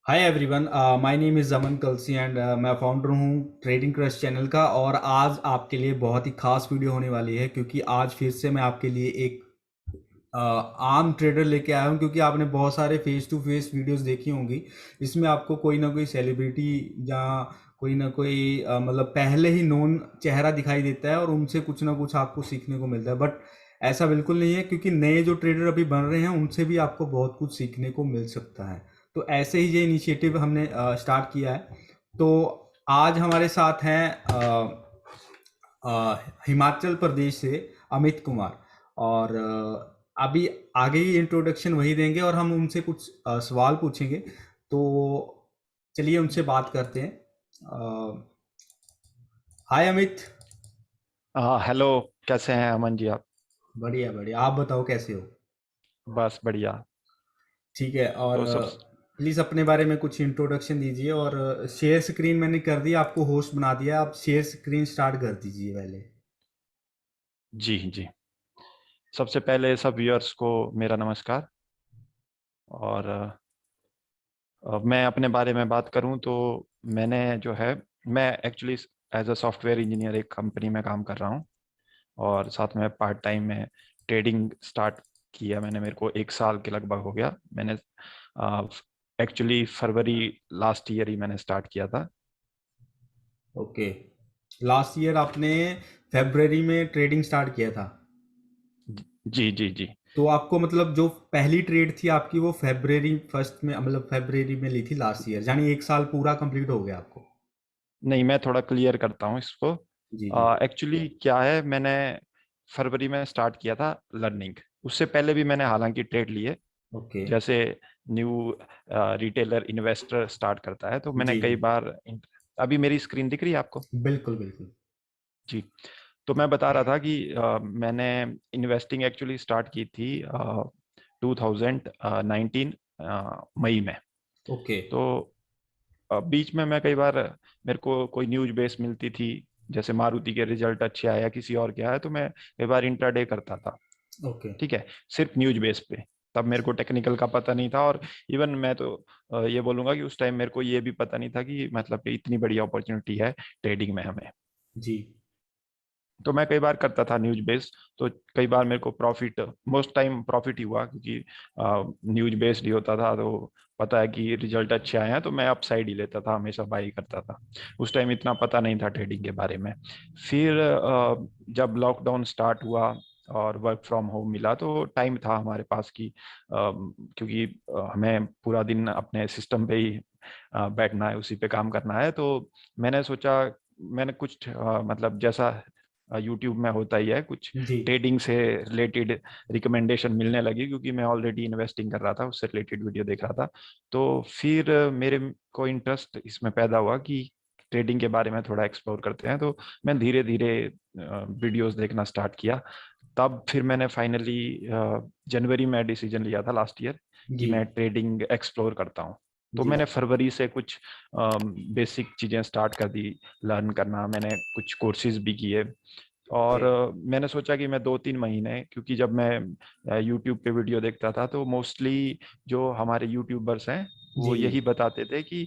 Hi everyone, my name is जमन कलसी and मैं founder हूँ ट्रेडिंग क्रश चैनल का। और आज आपके लिए बहुत ही खास वीडियो होने वाली है क्योंकि आज फिर से मैं आपके लिए एक आम ट्रेडर लेके आया हूँ। क्योंकि आपने बहुत सारे फेस टू फेस वीडियोस देखी होंगी, इसमें आपको कोई ना कोई सेलिब्रिटी या कोई ना कोई मतलब पहले ही नोन चेहरा दिखाई देता है और उनसे कुछ ना कुछ आपको सीखने को मिलता है। बट ऐसा बिल्कुल नहीं है, क्योंकि नए जो ट्रेडर अभी बन रहे हैं उनसे भी आपको बहुत कुछ सीखने को मिल सकता है। तो ऐसे ही ये इनिशिएटिव हमने स्टार्ट किया है। तो आज हमारे साथ हैं हिमाचल प्रदेश से अमित कुमार। और अभी आगे ही इंट्रोडक्शन वही देंगे और हम उनसे कुछ सवाल पूछेंगे। तो चलिए उनसे बात करते हैं। हाय अमित। हाँ, हेलो। कैसे हैं अमन जी आप? बढ़िया बढ़िया, आप बताओ कैसे हो। बस बढ़िया। ठीक है। और तो सब। प्लीज़ अपने बारे में कुछ इंट्रोडक्शन दीजिए। और शेयर स्क्रीन मैंने कर दिया, आपको होस्ट बना दिया, आप शेयर स्क्रीन स्टार्ट कर दीजिए पहले। जी जी। सबसे पहले सब व्यूअर्स को मेरा नमस्कार। और मैं अपने बारे में बात करूं तो मैंने जो है मैं actually as a software engineer एक कंपनी में काम कर रहा हूं। और साथ में पार्ट टाइम में ट्रेडिंग स्टार्ट किया। मैंने मेरे को 1 साल के लगभग हो गया। मैंने एक्चुअली फरवरी लास्ट ईयर ही मैंने स्टार्ट किया था। ओके। लास्ट ईयर आपने फेब्रवरी में ट्रेडिंग स्टार्ट किया था। जी जी जी। तो आपको मतलब जो पहली ट्रेड थी आपकी वो फेब्रवरी फर्स्ट में, मतलब फेब्रवरी में ली थी लास्ट ईयर, यानी एक साल पूरा कंप्लीट हो गया आपको। नहीं, मैं थोड़ा क्लियर करता हूँ इसको। जी जी। एक्चुअली क्या है, मैंने फरवरी में स्टार्ट किया था लर्निंग। उससे पहले भी मैंने हालांकि ट्रेड लिए। ओके। जैसे न्यू रिटेलर इन्वेस्टर स्टार्ट करता है तो मैंने जी कई जी। बार अभी मेरी स्क्रीन दिख रही है आपको? बिल्कुल बिल्कुल। जी। तो मैं बता रहा था कि मैंने इन्वेस्टिंग एक्चुअली स्टार्ट की थी 2019 मई में। ओके। तो बीच में मैं कई बार मेरे को कोई न्यूज बेस मिलती थी, जैसे मारुति के रिजल्ट अच्छे आया किसी और के आया तो मैं कई बार इंट्राडे करता था। ओके। ठीक है, सिर्फ न्यूज बेस पे। तब मेरे को टेक्निकल का पता नहीं था। और इवन मैं तो ये बोलूंगा कि उस टाइम मेरे को ये भी पता नहीं था कि मतलब कि इतनी बड़ी अपॉर्चुनिटी है ट्रेडिंग में हमें। जी तो मैं कई बार करता था न्यूज बेस। तो कई बार मेरे को प्रॉफिट, मोस्ट टाइम प्रॉफिट ही हुआ, क्योंकि न्यूज बेस्ड ही होता था। तो पता है कि रिजल्ट अच्छे आए हैं तो मैं अपसाइड ही लेता था, हमेशा बाई करता था। उस टाइम इतना पता नहीं था ट्रेडिंग के बारे में। फिर जब लॉकडाउन स्टार्ट हुआ और वर्क फ्रॉम होम मिला तो टाइम था हमारे पास कि क्योंकि हमें पूरा दिन अपने सिस्टम पे ही बैठना है, उसी पे काम करना है। तो मैंने सोचा, मैंने कुछ मतलब जैसा यूट्यूब में होता ही है कुछ जी। ट्रेडिंग से रिलेटेड रिकमेंडेशन मिलने लगी, क्योंकि मैं ऑलरेडी इन्वेस्टिंग कर रहा था, उससे रिलेटेड वीडियो देख रहा था। तो फिर मेरे को इंटरेस्ट इसमें पैदा हुआ कि ट्रेडिंग के बारे में थोड़ा एक्सप्लोर करते हैं। तो मैं धीरे धीरे वीडियोस देखना स्टार्ट किया। तब फिर मैंने फाइनली जनवरी में डिसीजन लिया था लास्ट ईयर कि जी मैं ट्रेडिंग एक्सप्लोर करता हूँ। तो जी। मैंने फरवरी से कुछ बेसिक चीज़ें स्टार्ट कर दी लर्न करना। मैंने कुछ कोर्सेज भी किए। ओके। और मैंने सोचा कि मैं 2-3 महीने, क्योंकि जब मैं यूट्यूब पे वीडियो देखता था तो मोस्टली जो हमारे यूट्यूबर्स हैं वो जी जी। यही बताते थे कि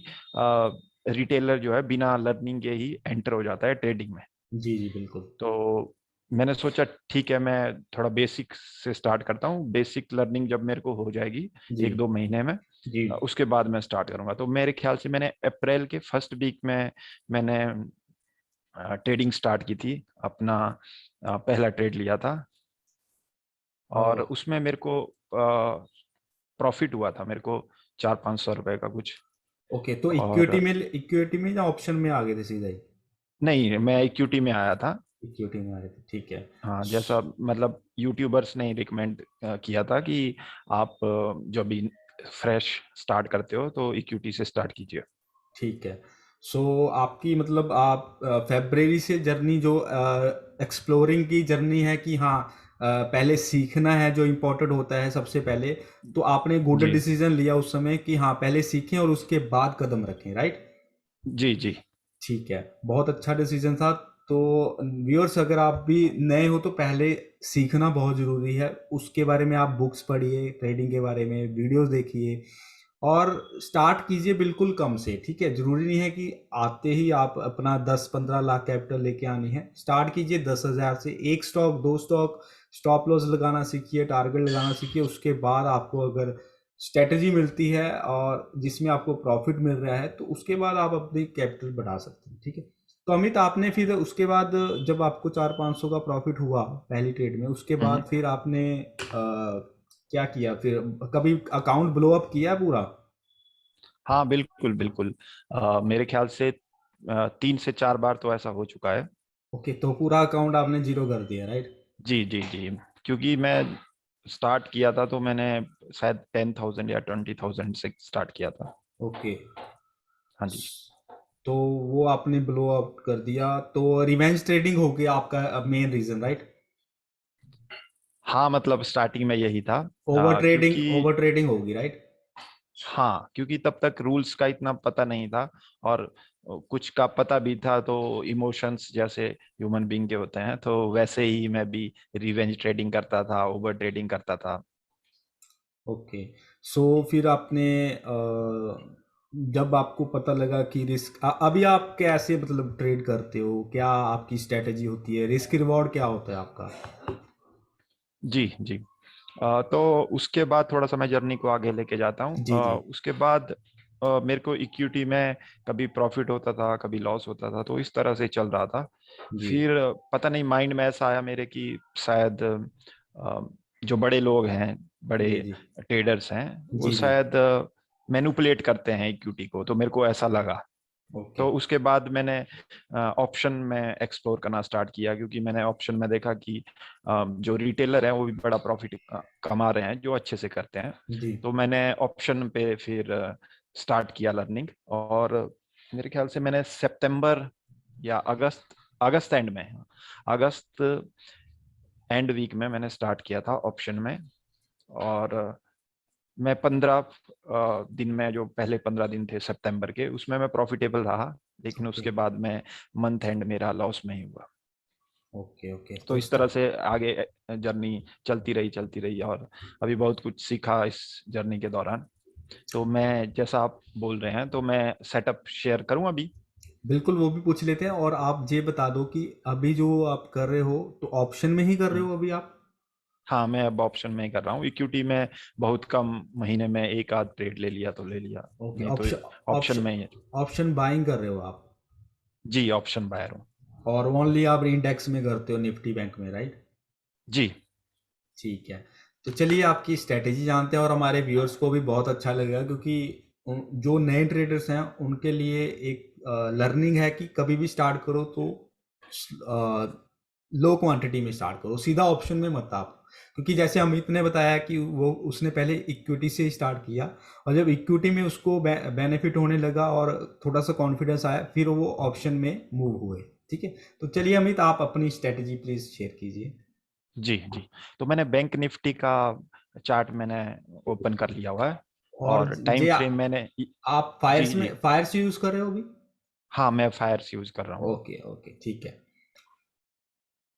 रिटेलर जो है बिना लर्निंग के ही एंटर हो जाता है ट्रेडिंग में। जी जी बिल्कुल। तो मैंने सोचा ठीक है, मैं थोड़ा बेसिक से स्टार्ट करता हूँ। बेसिक लर्निंग जब मेरे को हो जाएगी जी 1-2 महीने में, जी। उसके बाद मैं स्टार्ट करूंगा। तो मेरे ख्याल से मैंने अप्रैल के फर्स्ट वीक में मैंने ट्रेडिंग स्टार्ट की थी। अपना पहला ट्रेड लिया था और ओ, उसमें मेरे को प्रॉफिट हुआ था, मेरे को 400-500 रुपए का कुछ। ओके। तो और इक्विटी में या ऑप्शन में आ गए थे सीधा ही। नहीं, मैं इक्विटी में आया था। इक्विटी में आ रहे थे, ठीक है। हाँ, जैसा मतलब यूट्यूबर्स ने रिकमेंड किया था कि आप जो भी फ्रेश स्टार्ट करते हो तो इक्विटी से स्टार्ट कीजिए। ठीक है। सो आपकी मतलब आप फेब्रवरी से जर्नी जो एक्सप्लोरिंग की जर्नी है कि हाँ, पहले सीखना है जो इम्पोर्टेंट होता है सबसे पहले। तो आपने गुड जी डिसीजन लिया उस समय कि हाँ पहले सीखें और उसके बाद कदम रखें, राइट। जी जी ठीक है, बहुत अच्छा डिसीजन था। तो व्यूअर्स, अगर आप भी नए हो तो पहले सीखना बहुत ज़रूरी है। उसके बारे में आप बुक्स पढ़िए, ट्रेडिंग के बारे में वीडियोस देखिए। और स्टार्ट कीजिए बिल्कुल कम से, ठीक है? ज़रूरी नहीं है कि आते ही आप अपना 10-15 लाख कैपिटल लेके आनी है। स्टार्ट कीजिए 10,000 से, 1 स्टॉक, 2 स्टॉक, स्टॉप लॉस लगाना सीखिए, टारगेट लगाना सीखिए। उसके बाद आपको अगर स्ट्रैटेजी मिलती है और जिसमें आपको प्रॉफिट मिल रहा है, तो उसके बाद आप अपनी कैपिटल बढ़ा सकते हैं, ठीक है? तो अमित, आपने फिर उसके बाद जब आपको 400-500 का प्रॉफिट हुआ पहली ट्रेड में, उसके बाद फिर आपने क्या किया फिर? कभी अकाउंट ब्लो अप किया पूरा? हाँ बिल्कुल बिल्कुल। मेरे ख्याल से 3 से 4 बार तो ऐसा हो चुका है। ओके, तो पूरा अकाउंट आपने जीरो कर दिया, राइट? जी जी जी। क्योंकि मैं स्टार्ट किया था तो मैंने शायद 10,000 या 20,000 से स्टार्ट किया था। ओके, हाँ जी। तो वो आपने ब्लो अप कर दिया, तो रिवेंज ट्रेडिंग हो गया आपका मेन रीजन, राइट? हाँ मतलब स्टार्टिंग में यही था। ओवर क्योंकि ट्रेडिंग होगी, राइट? हाँ क्योंकि तब तक रूल्स का इतना पता नहीं था, और कुछ का पता भी था तो इमोशंस जैसे ह्यूमन बीइंग के होते हैं, तो वैसे ही मैं भी रिवेंज ट्रेडिंग करता था, ओवर ट्रेडिंग करता था। ओके, सो फिर आपने जब आपको पता लगा कि रिस्क, अभी आप कैसे मतलब ट्रेड करते हो? क्या आपकी स्ट्रेटेजी होती है? रिस्क रिवॉर्ड क्या होता है आपका? जी जी। तो उसके बाद थोड़ा सा मैं जर्नी को आगे लेके जाता हूँ। जी जी उसके बाद मेरे को इक्विटी में कभी प्रॉफिट होता था, कभी लॉस होता था, तो इस तरह से चल रहा था। जी फिर पता नहीं माइंड में ऐसा आया मेरे कि शायद जो बड़े लोग हैं, बड़े जी जी ट्रेडर्स हैं, वो जी जी। शायद मैनिपुलेट करते हैं इक्विटी को, तो मेरे को ऐसा लगा। ओके तो उसके बाद मैंने ऑप्शन में एक्सप्लोर करना स्टार्ट किया, क्योंकि मैंने ऑप्शन में देखा कि जो रिटेलर हैं वो भी बड़ा प्रॉफिट कमा रहे हैं, जो अच्छे से करते हैं। जी। तो मैंने ऑप्शन पे फिर स्टार्ट किया लर्निंग। और मेरे ख्याल से मैंने सितंबर या अगस्त, अगस्त एंड में, अगस्त एंड वीक में मैंने स्टार्ट किया था ऑप्शन में। और मैं 15 दिन में, जो पहले 15 दिन थे सितंबर के, उसमें मैं प्रॉफिटेबल रहा। लेकिन ओके उसके बाद में मंथ एंड मेरा लॉस में ही हुआ। ओके ओके, तो तो इस तरह से आगे जर्नी चलती रही, और अभी बहुत कुछ सीखा इस जर्नी के दौरान। तो मैं, जैसा आप बोल रहे हैं, तो मैं सेटअप शेयर करूं अभी। बिल्कुल, वो भी पूछ लेते हैं। और आप ये बता दो कि अभी जो आप कर रहे हो, तो ऑप्शन में ही कर रहे हम्म। हो अभी आप? हाँ मैं अब ऑप्शन में ही कर रहा हूँ। इक्विटी में बहुत कम, महीने में एक आध ट्रेड ले लिया तो ले लिया, ओके, नहीं तो ऑप्शन ऑप्शन ऑप्शन में ही है। ऑप्शन बाइंग कर रहे हो आप? जी ऑप्शन बायर हूँ। और ओनली आप इंडेक्स में करते हो, निफ्टी बैंक में, राइट? जी ठीक है। तो चलिए आपकी स्ट्रैटेजी जानते हैं, और हमारे व्यूअर्स को भी बहुत अच्छा लगेगा, क्योंकि जो नए ट्रेडर्स हैं उनके लिए एक लर्निंग है कि कभी भी स्टार्ट करो तो लो क्वांटिटी में स्टार्ट करो, सीधा ऑप्शन में मत आप। क्योंकि जैसे अमित ने बताया कि वो उसने पहले इक्विटी से स्टार्ट किया, और जब इक्विटी में उसको बेनिफिट होने लगा और थोड़ा सा कॉन्फिडेंस आया, फिर वो ऑप्शन में मूव हुए। ठीक है, तो चलिए अमित, आप अपनी स्ट्रैटेजी प्लीज शेयर कीजिए। जी जी। तो मैंने बैंक निफ्टी का चार्ट मैंने ओपन कर लिया हुआ है, और और टाइम जे फ्रेम मैंने आप जी फायर्स जी। में फायर्स यूज कर रहे हो अभी? हाँ मैं फायर्स यूज कर रहा हूँ। ओके ओके, ठीक है।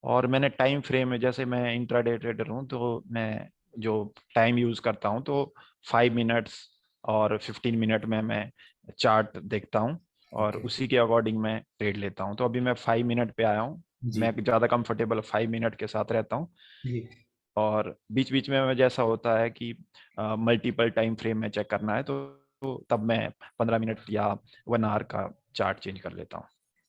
और मैंने टाइम फ्रेम में, जैसे मैं इंट्राडे ट्रेडर हूँ, तो मैं जो टाइम यूज करता हूँ, तो 5 मिनट्स और 15 मिनट में मैं चार्ट देखता हूँ, और ओके। उसी के अकॉर्डिंग मैं ट्रेड लेता हूँ। तो अभी मैं 5 मिनट पे आया हूँ। जी मैं ज़्यादा कंफर्टेबल 5 मिनट के साथ रहता हूँ। जी। और बीच बीच में जैसा होता है कि मल्टीपल टाइम फ्रेम में चेक करना है, तो तब मैं 15 मिनट या 1 आवर का चार्ट चेंज कर लेता हूँ।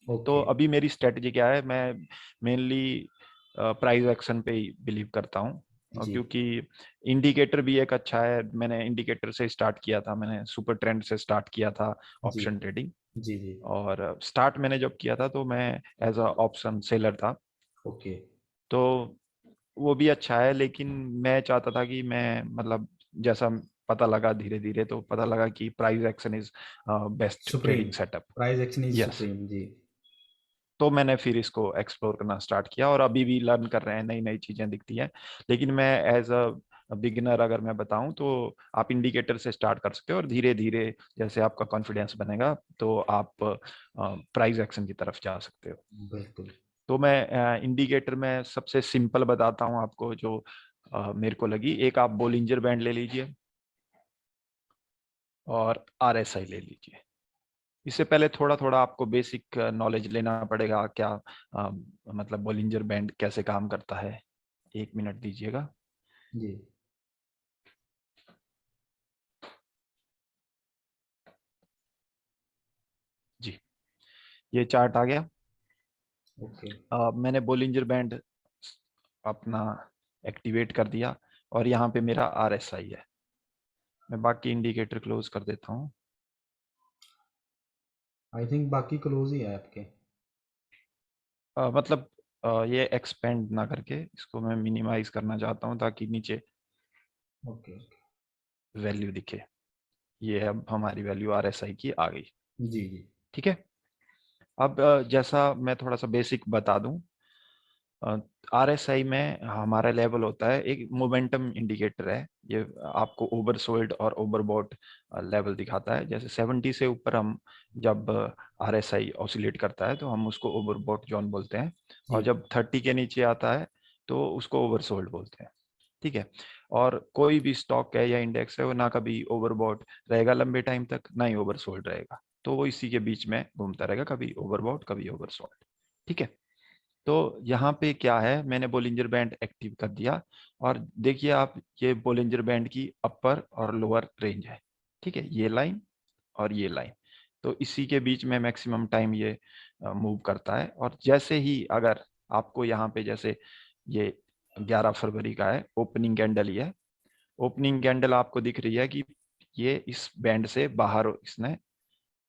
तो ओके। अभी मेरी स्ट्रेटजी क्या है, मैं मेनली प्राइस एक्शन पे ही बिलीव करता हूँ। जी क्योंकि इंडिकेटर भी एक अच्छा है। मैंने इंडिकेटर से स्टार्ट किया था, मैंने सुपर ट्रेंड से स्टार्ट किया था जी ऑप्शन ट्रेडिंग। जी जी। और स्टार्ट मैंने जब किया था तो मैं एज अ ऑप्शन सेलर था। ओके तो वो भी अच्छा है, लेकिन मैं चाहता था कि मैं, मतलब जैसा पता लगा धीरे धीरे, तो पता लगा कि price action is best supreme, trading setup. Price action is yes. Supreme, जी। तो मैंने फिर इसको एक्सप्लोर करना स्टार्ट किया, और अभी भी लर्न कर रहे हैं, नई नई चीजें दिखती हैं। लेकिन मैं एज अ बिगिनर अगर मैं बताऊं, तो आप इंडिकेटर से स्टार्ट कर सकते हो, और धीरे धीरे जैसे आपका कॉन्फिडेंस बनेगा, तो आप प्राइस एक्शन की तरफ जा सकते हो। बिल्कुल। तो मैं इंडिकेटर में सबसे सिंपल बताता हूँ आपको, जो मेरे को लगी। एक आप बोलिंजर बैंड ले लीजिए, और RSI ले लीजिए। इससे पहले थोड़ा थोड़ा आपको बेसिक नॉलेज लेना पड़ेगा, क्या मतलब बोलिंजर बैंड कैसे काम करता है। 1 मिनट दीजिएगा। जी। जी, ये चार्ट आ गया। ओके। मैंने बोलिंजर बैंड अपना एक्टिवेट कर दिया और यहाँ पे मेरा RSI है। मैं बाकी इंडिकेटर क्लोज कर देता हूँ। आई थिंक बाकी क्लोज ही है आपके। मतलब ये एक्सपेंड ना करके इसको मैं मिनिमाइज करना चाहता हूँ ताकि नीचे ओके ओके। वैल्यू दिखे। ये अब हमारी वैल्यू RSI की आ गई। जी जी। ठीक है। अब जैसा मैं थोड़ा सा बेसिक बता दूं, RSI में हमारा लेवल होता है, एक मोमेंटम इंडिकेटर है। ये आपको ओवरसोल्ड और ओवरबॉट लेवल दिखाता है। जैसे 70 से ऊपर हम जब RSI ऑसिलेट करता है तो हम उसको ओवरबॉट जोन बोलते हैं, जी और जब 30 के नीचे आता है तो उसको ओवरसोल्ड बोलते हैं। ठीक है। और कोई भी स्टॉक है या इंडेक्स है वो ना कभी ओवरबॉट रहेगा लंबे टाइम तक, ना ही ओवरसोल्ड रहेगा। तो वो इसी के बीच में घूमता रहेगा, कभी ओवरबॉट कभी ओवरसोल्ड। ठीक है। तो यहाँ पे क्या है, मैंने बोलिंजर बैंड एक्टिव कर दिया और देखिए आप, ये बोलिंजर बैंड की अपर और लोअर रेंज है। ठीक है, ये लाइन और ये लाइन, तो इसी के बीच में मैक्सिमम टाइम ये मूव करता है। और जैसे ही अगर आपको यहाँ पे, जैसे ये 11 फरवरी का है, ओपनिंग कैंडल ही है, ओपनिंग कैंडल आपको दिख रही है कि ये इस बैंड से बाहर इसने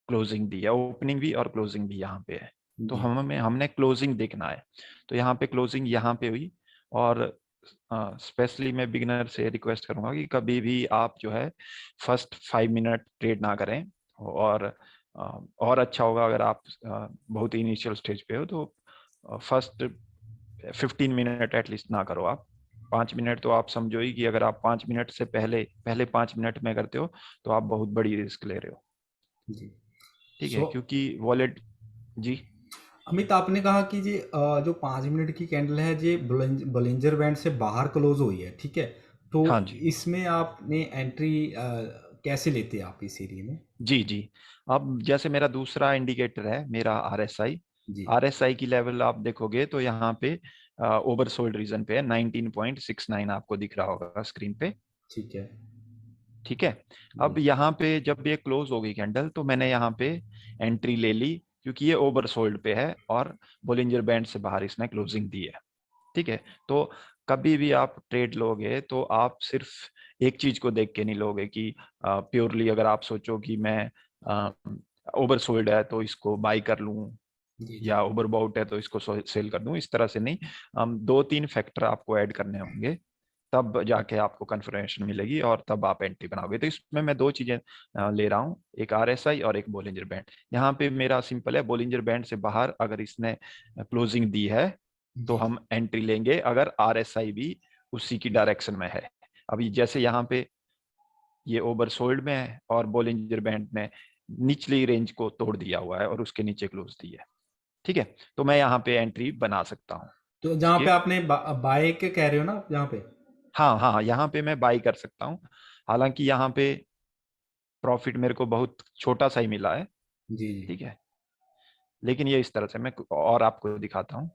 क्लोजिंग दी है, ओपनिंग भी और क्लोजिंग भी यहाँ पे है। तो जी। हमने क्लोजिंग देखना है। तो यहाँ पे क्लोजिंग यहाँ पे हुई। और स्पेशली मैं बिगिनर से रिक्वेस्ट करूंगा कि कभी भी आप जो है फर्स्ट 5 मिनट ट्रेड ना करें। और और अच्छा होगा अगर आप बहुत ही इनिशियल स्टेज पे हो तो फर्स्ट 15 मिनट एटलीस्ट ना करो आप। 5 मिनट तो आप समझो ही कि अगर आप 5 मिनट से पहले पहले 5 मिनट में करते हो तो आप बहुत बड़ी रिस्क ले रहे हो। जी। ठीक है, सो क्योंकि वॉलेट। जी। अमित, आपने कहा कि जी जो 5 मिनट की कैंडल है जी बलिंजर बैंड से बाहर क्लोज हुई है, ठीक है। तो हाँ जी। इसमें आपने एंट्री कैसे लेते हैं आप इस एरिया में? जी जी। अब जैसे मेरा दूसरा इंडिकेटर है, मेरा RSI। जी। RSI की लेवल आप देखोगे तो यहाँ पे ओवरसोल्ड रीजन पे है, 19.69 आपको दिख रहा होगा स्क्रीन पे। ठीक है। ठीक है। जी अब यहाँ पे जब ये क्लोज हो गई कैंडल तो मैंने यहाँ पे एंट्री ले ली, क्योंकि ये ओवरसोल्ड पे है और बोलिंजर बैंड से बाहर इसने क्लोजिंग दी है। ठीक है। तो कभी भी आप ट्रेड लोगे तो आप सिर्फ एक चीज को देख के नहीं लोगे कि प्योरली अगर आप सोचो कि मैं ओवरसोल्ड है तो इसको बाई कर लूं, जी। जी या ओवरबॉट है तो इसको सेल कर दूं, इस तरह से नहीं। हम 2-3 फैक्टर आपको ऐड करने होंगे, तब जाके आपको कंफर्मेशन मिलेगी और तब आप एंट्री बनाओगे। तो इसमें मैं दो चीजें ले रहा हूँ, एक RSI और एक बोलिंजर बैंड। यहाँ पे मेरा सिंपल है, बोलिंजर बैंड से बाहर अगर इसने क्लोजिंग दी है तो जी। हम एंट्री लेंगे, अगर RSI भी उसी की डायरेक्शन में है। अभी जैसे यहाँ पे ये ओवरसोल्ड में है और बोलिंजर बैंड में निचली रेंज को तोड़ दिया हुआ है और उसके नीचे क्लोज दी है। ठीक है। तो मैं यहाँ पे एंट्री बना सकता हूँ। तो जहाँ पे स्किप। आपने बाय के कह रहे हो ना आप, जहाँ पे? हाँ हाँ, यहाँ पे मैं बाई कर सकता हूँ। हालांकि यहाँ पे प्रॉफिट मेरे को बहुत छोटा सा ही मिला है। जी जी। ठीक है। लेकिन ये इस तरह से मैं और आपको दिखाता हूँ।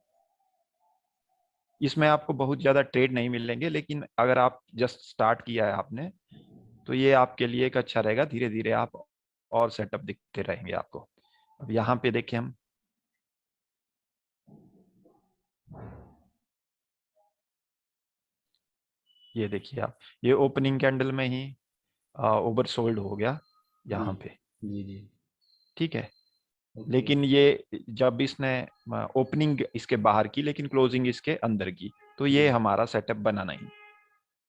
इसमें आपको बहुत ज्यादा ट्रेड नहीं मिलेंगे, लेकिन अगर आप जस्ट स्टार्ट किया है आपने तो ये आपके लिए एक अच्छा रहेगा। धीरे धीरे आप और सेटअप दिखते रहेंगे आपको। अब यहाँ पे देखें हम, ये देखिए आप, ये ओपनिंग कैंडल में ही ओवरसोल्ड हो गया जी यहाँ पे। जी। जी। ठीक है। ओके लेकिन ये जब इसने ओपनिंग इसके बाहर की लेकिन क्लोजिंग इसके अंदर की, तो ये जी। हमारा सेटअप बना नहीं।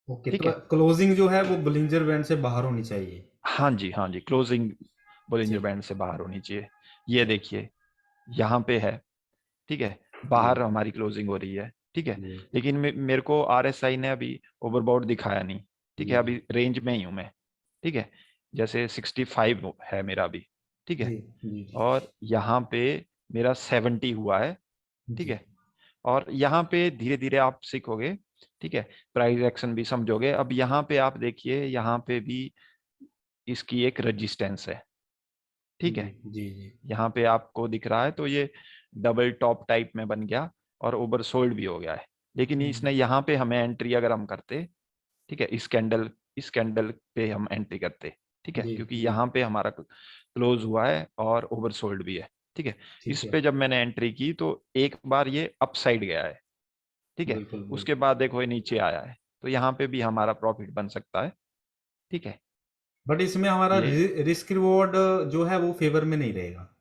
ओके, ठीक तो है। क्लोजिंग जो है वो बलिंजर बैंड से बाहर होनी चाहिए। हाँ जी, हाँ जी, क्लोजिंग बोलिंजर ठीक। बैंड से बाहर होनी चाहिए। ये ठीक। देखिए यहाँ पे है। ठीक है। जी बाहर हमारी क्लोजिंग हो रही है। ठीक है। जी। लेकिन मेरे को RSI ने अभी ओवरबॉट दिखाया नहीं। ठीक है, जी जी। अभी रेंज में ही हूँ मैं। ठीक है। जैसे 65 है मेरा अभी। ठीक जी है। जी। जी और यहाँ पे मेरा 70 हुआ है। ठीक जी। है। और यहाँ पे धीरे धीरे आप सीखोगे। ठीक है। प्राइस एक्शन भी समझोगे। अब यहाँ पे आप देखिए, यहाँ पे भी इसकी एक रेजिस्टेंस है, ठीक जी है। जी जी। यहाँ पे आपको दिख रहा है, तो ये डबल टॉप टाइप में बन गया और ओवरसोल्ड भी हो गया है। लेकिन हम्म, इसने यहाँ पे हमें एंट्री अगर हम करते, ठीक है, इस कैंडल पे हम एंट्री करते, ठीक है, जी क्योंकि जी। यहाँ पे हमारा क्लोज हुआ है और ओवरसोल्ड भी है, ठीक है। ठीक इस है। पे जब मैंने एंट्री की तो एक बार ये अप साइड गया है, ठीक है। बिल्कुल उसके बिल्कुल। बाद देखो ये नीचे आया है, तो यहाँ पे भी हमारा प्रॉफिट बन सकता है, ठीक है। बट इसमें हमारा ये रिस्क रिवॉर्ड जो है वो फेवर में नहीं रहेगा।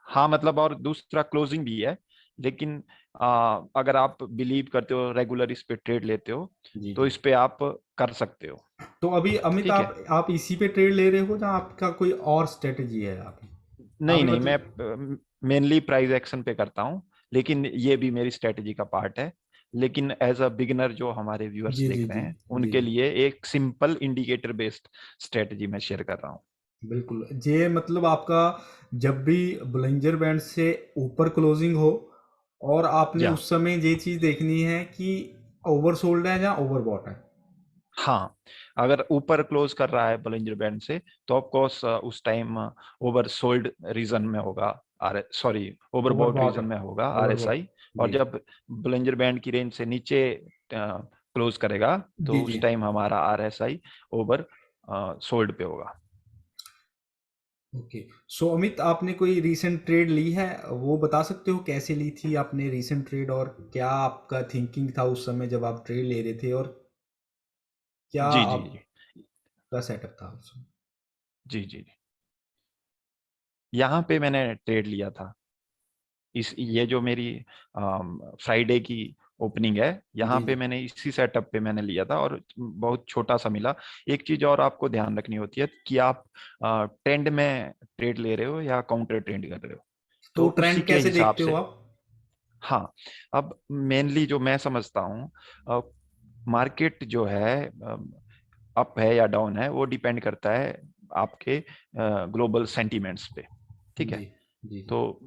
हाँ, मतलब और दूसरा क्लोजिंग भी है, लेकिन अगर आप बिलीव करते हो, रेगुलर इस पे ट्रेड लेते हो, जी तो जी। इस पे आप कर सकते हो, तो अभी अमित, ठीक है। आप इसी पे ट्रेड ले रहे हो या आपका कोई और स्ट्रेटजी है? आप नहीं ही नहीं, मैं बता। मेनली प्राइस एक्शन पे करता हूँ, लेकिन ये भी मेरी स्ट्रेटजी का पार्ट है। लेकिन एज अ बिगिनर जो हमारे व्यूअर्स जी जी देख रहे जी। हैं, जी उनके जी। लिए एक सिंपल इंडिकेटर बेस्ड स्ट्रेटजी मैं शेयर कर रहा हूँ। बिल्कुल, ये मतलब आपका जब भी बुलिंजर बैंड से ऊपर क्लोजिंग हो और आपने या उस समय ये चीज़ देखनी है कि ओवरसोल्ड है या ओवरबॉट है। हाँ, अगर ऊपर क्लोज कर रहा है बॉलिंजर बैंड से, तो ऑफ कोर्स उस टाइम ओवर सोल्ड रीजन में होगा, or sorry, overbought overbought region है। में होगा ओवरबॉट। आरएसआई। और जी जब बॉलिंजर बैंड की रेंज से नीचे क्लोज करेगा, तो जी उस जी। टाइम हमारा आरएसआई ओवर सोल्ड पे होगा। ओके। सो अमित, आपने कोई रीसेंट ट्रेड ली है? वो बता सकते हो कैसे ली थी आपने रीसेंट ट्रेड, और क्या आपका थिंकिंग था उस समय जब आप ट्रेड ले रहे थे, और क्या जी जी जी। आपका सेटअप था उस समय? जी जी जी। यहाँ पे मैंने ट्रेड लिया था, इस ये जो मेरी फ्राइडे की ओपनिंग है, यहाँ जी पे जी मैंने इसी सेटअप पे मैंने लिया था और बहुत छोटा सा मिला। एक चीज और आपको ध्यान रखनी होती है कि आप ट्रेंड में ट्रेड ले रहे हो या काउंटर ट्रेड कर रहे हो, तो तो ट्रेंड उसी के कैसे हिसाब देखते हो से। आप? हाँ, अब मेनली जो मैं समझता हूँ, मार्केट जो है अप है या डाउन है, वो डिपेंड करता है आपके ग्लोबल सेंटीमेंट्स पे, ठीक जी है। जी जी। तो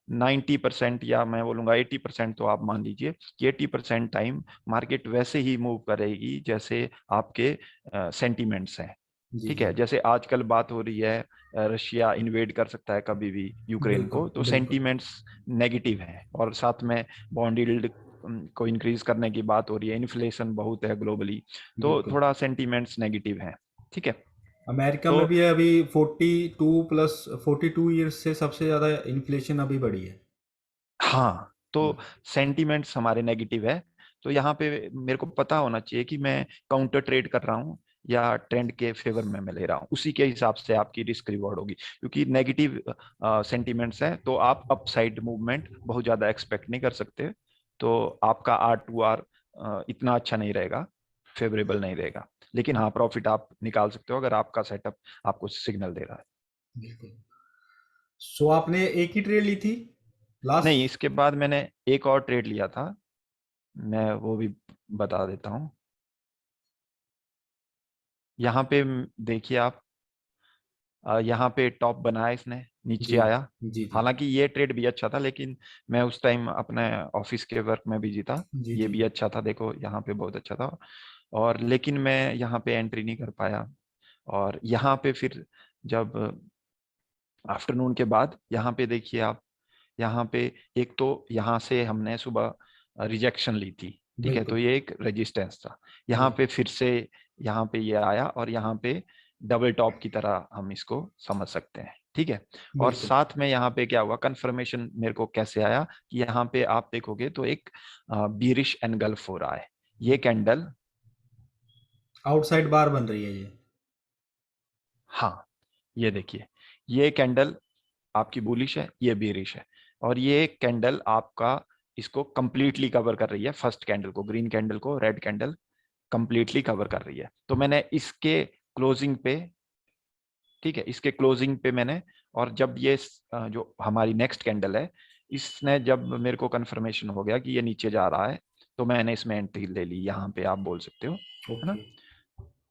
90% या मैं बोलूंगा 80% तो आप मान लीजिए कि 80% टाइम मार्केट वैसे ही मूव करेगी जैसे आपके सेंटीमेंट्स हैं, जी ठीक जी। है। जैसे आजकल बात हो रही है, रशिया इन्वेड कर सकता है कभी भी यूक्रेन बिल्कुल को, तो बिल्कुल। सेंटीमेंट्स नेगेटिव हैं, और साथ में बॉन्ड यील्ड को इंक्रीज करने की बात हो रही है, इन्फ्लेशन बहुत है ग्लोबली, तो बिल्कुल। थोड़ा सेंटीमेंट्स नेगेटिव हैं, ठीक है। अमेरिका तो में भी अभी 42 से सबसे ज़्यादा इन्फ्लेशन अभी बढ़ी है। हाँ, तो सेंटीमेंट्स हमारे नेगेटिव है, तो यहाँ पे मेरे को पता होना चाहिए कि मैं काउंटर ट्रेड कर रहा हूँ या ट्रेंड के फेवर में मैं ले रहा हूँ, उसी के हिसाब से आपकी रिस्क रिवॉर्ड होगी। क्योंकि नेगेटिव सेंटीमेंट्स है, तो आप अपसाइड मूवमेंट बहुत ज्यादा एक्सपेक्ट नहीं कर सकते, तो आपका R2R इतना अच्छा नहीं रहेगा, फेवरेबल नहीं रहेगा। लेकिन हाँ, प्रॉफिट आप निकाल सकते हो अगर आपका सेटअप आपको सिग्नल दे रहा है। बिल्कुल। सो आपने एक ही ट्रेड ली थी नहीं, लास्ट? इसके बाद मैंने एक और ट्रेड लिया था, मैं वो भी बता देता हूँ। यहाँ पे देखिए आप, यहाँ पे टॉप बनाया इसने, नीचे जी आया। जी जी हालांकि ये ट्रेड भी अच्छा था, लेकिन मैं उस टाइम अपने ऑफिस के वर्क में बिजी था। जी ये जी। भी अच्छा था, देखो यहाँ पे बहुत अच्छा था, और लेकिन मैं यहाँ पे एंट्री नहीं कर पाया। और यहाँ पे फिर जब आफ्टरनून के बाद यहाँ पे देखिए आप, यहाँ पे एक तो यहाँ से हमने सुबह रिजेक्शन ली थी, ठीक है, तो बिल्कुल ये एक रेजिस्टेंस था। यहाँ बिल्कुल पे फिर से यहाँ पे ये आया, और यहाँ पे डबल टॉप की तरह हम इसको समझ सकते हैं, ठीक है। और बिल्कुल। साथ में यहाँ पे क्या हुआ, कंफर्मेशन मेरे को कैसे आया कि यहाँ पे आप देखोगे तो एक बीरिश एनगल्फ हो रहा है, ये कैंडल। आउटसाइड बार बन रही है ये। हाँ, ये देखिए, ये कैंडल आपकी बुलिश है, ये बेरिश है, और ये कैंडल आपका इसको कंप्लीटली कवर कर रही है, फर्स्ट कैंडल को, ग्रीन कैंडल को रेड कैंडल कंप्लीटली कवर कर रही है। तो मैंने इसके क्लोजिंग पे, ठीक है, इसके क्लोजिंग पे मैंने, और जब ये जो हमारी नेक्स्ट कैंडल है, इसने जब मेरे को कंफर्मेशन हो गया कि ये नीचे जा रहा है, तो मैंने इसमें एंट्री ले ली, यहाँ पे आप बोल सकते हो, है ना। ओके।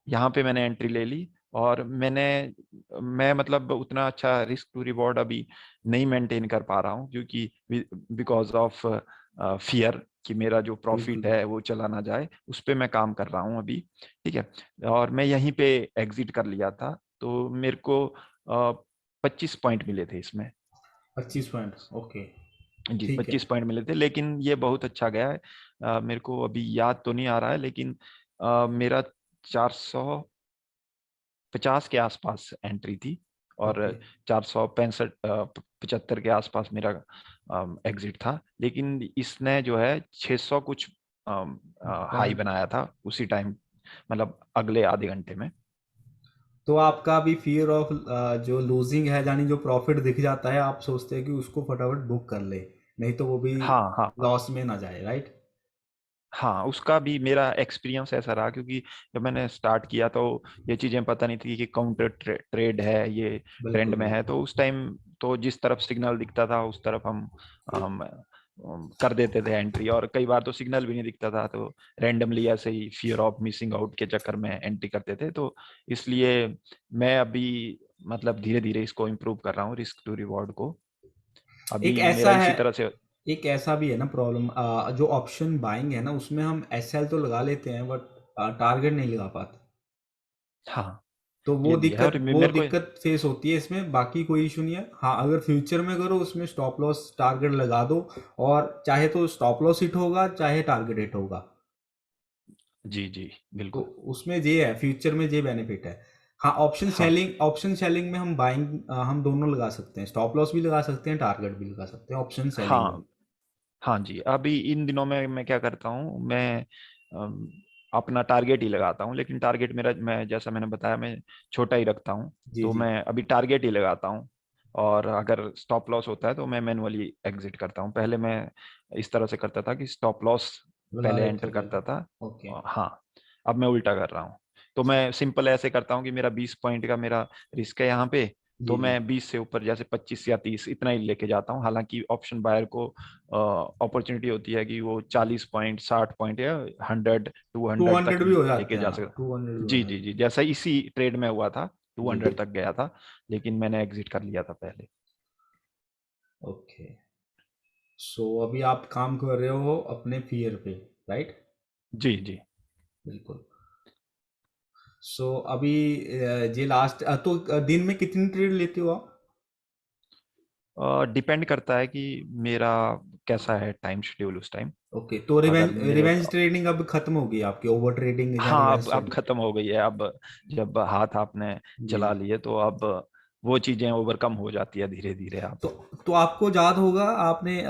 यहाँ पे मैंने एंट्री ले ली, और मैं मतलब उतना अच्छा रिस्क टू रिवॉर्ड अभी नहीं मेंटेन कर पा रहा हूँ, क्योंकि बिकॉज ऑफ फियर, कि मेरा जो प्रॉफिट बिल्कुल। है वो चला ना जाए, उस पे मैं काम कर रहा हूँ अभी। ठीक है, और मैं यहीं पे एग्जिट कर लिया था, तो मेरे को 25 पॉइंट मिले थे इसमें। 25 पॉइंट, ओके। जी, ठीक है। 25 पॉइंट मिले थे, लेकिन ये बहुत अच्छा गया है। मेरे को अभी याद तो नहीं आ रहा है, लेकिन मेरा 450 के आसपास एंट्री थी, और ओके। 465 75 के आसपास मेरा एग्जिट था। लेकिन इसने जो है 600 कुछ हाई पॉइंट। बनाया था उसी टाइम, मतलब अगले आधे घंटे में। तो आपका भी फियर ऑफ जो लूजिंग है, यानी जो प्रॉफिट दिख जाता है, आप सोचते हैं कि उसको फटाफट बुक कर ले, नहीं तो वो भी हाँ हाँ हाँ। लॉस में ना जाए, राइट? हाँ, उसका भी मेरा एक्सपीरियंस ऐसा रहा, क्योंकि जब मैंने स्टार्ट किया तो ये चीजें पता नहीं थी कि काउंटर ट्रेड है, ये ट्रेंड बिल्कुल में है। बिल्कुल। तो उस टाइम तो जिस तरफ सिग्नल दिखता था उस तरफ हम कर देते थे एंट्री, और कई बार तो सिग्नल भी नहीं दिखता था, तो रैंडमली ऐसे ही फियर ऑफ मिसिंग आउट के चक्कर में एंट्री करते थे। तो इसलिए मैं अभी मतलब धीरे धीरे इसको इम्प्रूव कर रहा हूँ, रिस्क टू रिवॉर्ड को। एक अभी मेरा ऐसा है, इसी तरह से। एक ऐसा भी है ना प्रॉब्लम, जो ऑप्शन बाइंग है ना, उसमें हम एसएल तो लगा लेते हैं बट टारगेट नहीं लगा पाते। हाँ, तो ये भी है, और वो मेरे को। दिक्कत फेस होती है इसमें, बाकी कोई इशू नहीं है। हाँ, अगर फ्यूचर में करो उसमें स्टॉप लॉस टारगेट लगा दो, और चाहे तो स्टॉप लॉस हिट होगा चाहे टारगेट हिट होगा। जी जी, तो बिल्कुल। उसमें ये है, फ्यूचर में ये बेनिफिट है। हाँ, हाँ ऑप्शन सेलिंग में हम बाइंग, हम दोनों लगा सकते हैं, स्टॉप लॉस भी लगा सकते हैं, टारगेट भी लगा सकते हैं ऑप्शन सेलिंग में। हाँ हाँ जी, अभी इन दिनों में मैं क्या करता हूँ, मैं अम, अपना टारगेट ही लगाता हूँ। लेकिन टारगेट मेरा, मैं जैसा मैंने बताया, मैं छोटा ही रखता हूँ। जी तो जी। मैं अभी टारगेट ही लगाता हूँ, और अगर स्टॉप लॉस होता है तो मैं मैनुअली एग्जिट करता हूँ। पहले मैं इस तरह से करता था कि स्टॉप लॉस लगा पहले लेते एंटर हो करता पहले। था। ओके। हाँ, अब मैं उल्टा कर रहा हूँ। तो मैं सिंपल ऐसे करता हूँ कि मेरा 20 पॉइंट का मेरा रिस्क है यहाँ पे, तो जी जी। मैं 20 से ऊपर जैसे 25 या 30 इतना ही लेके जाता हूँ। हालांकि ऑप्शन बायर को अपॉर्चुनिटी होती है कि वो 40 पॉइंट, 60 पॉइंट या 100 200 तक 200 भी भी हो जाते लेके हैं, जा हाँ, सकता। 200 भी हो जी जी जाते जी, जैसा इसी ट्रेड में हुआ था, हैं। जी। 200 तक गया था, लेकिन मैंने एग्जिट कर लिया था पहले। ओके। सो अभी आप काम कर रहे हो अपने फियर पे, राइट? जी जी। बिल्कुल। सो अभी ये लास्ट, तो दिन में कितनी ट्रेड लेते हो आप? डिपेंड करता है कि मेरा कैसा है टाइम शेड्यूल उस टाइम। ओके, तो अगर रिवेंज मेरे, रिवेंज ट्रेडिंग अब खत्म हो गई आपकी, ओवर ट्रेडिंग या हाँ, रिवेंज अब ट्रेडिंग? खत्म हो गई है। अब जब हाथ आपने जी चला जी। लिए तो अब वो चीजें ओवरकम हो जाती है धीरे धीरे। आप तो तो आपको याद होगा, आपने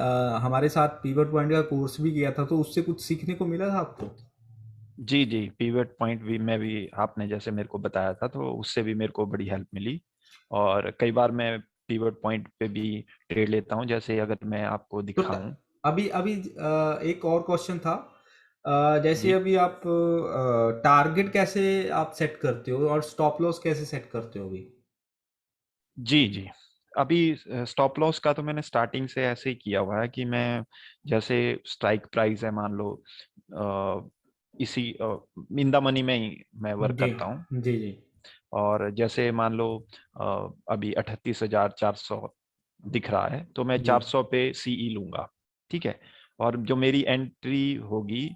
हमारे साथ पीवट पॉइंट का कोर्स भी किया था, तो उससे कुछ सीखने को मिला था आपको? जी जी, पीवट पॉइंट भी मैं भी, आपने जैसे मेरे को बताया था, तो उससे भी मेरे को बड़ी हेल्प मिली। और कई बार मैं पीवट पॉइंट पे भी ट्रेड लेता हूँ, जैसे अगर मैं आपको तो दिखाऊं। अभी अभी एक और क्वेश्चन था। जैसे जी अभी आप टारगेट कैसे आप सेट करते हो और स्टॉप लॉस कैसे सेट करते हो अभी? जी जी, अभी स्टॉप लॉस का तो मैंने स्टार्टिंग से ऐसे ही किया हुआ है कि मैं, जैसे स्ट्राइक प्राइस है मान लो, इसी इन द मनी में ही मैं वर्क जी करता हूँ। जी जी। और जैसे मान लो अभी 38,400 दिख रहा है, तो मैं जी 400 पे सीई लूंगा। ठीक है, और जो मेरी एंट्री होगी,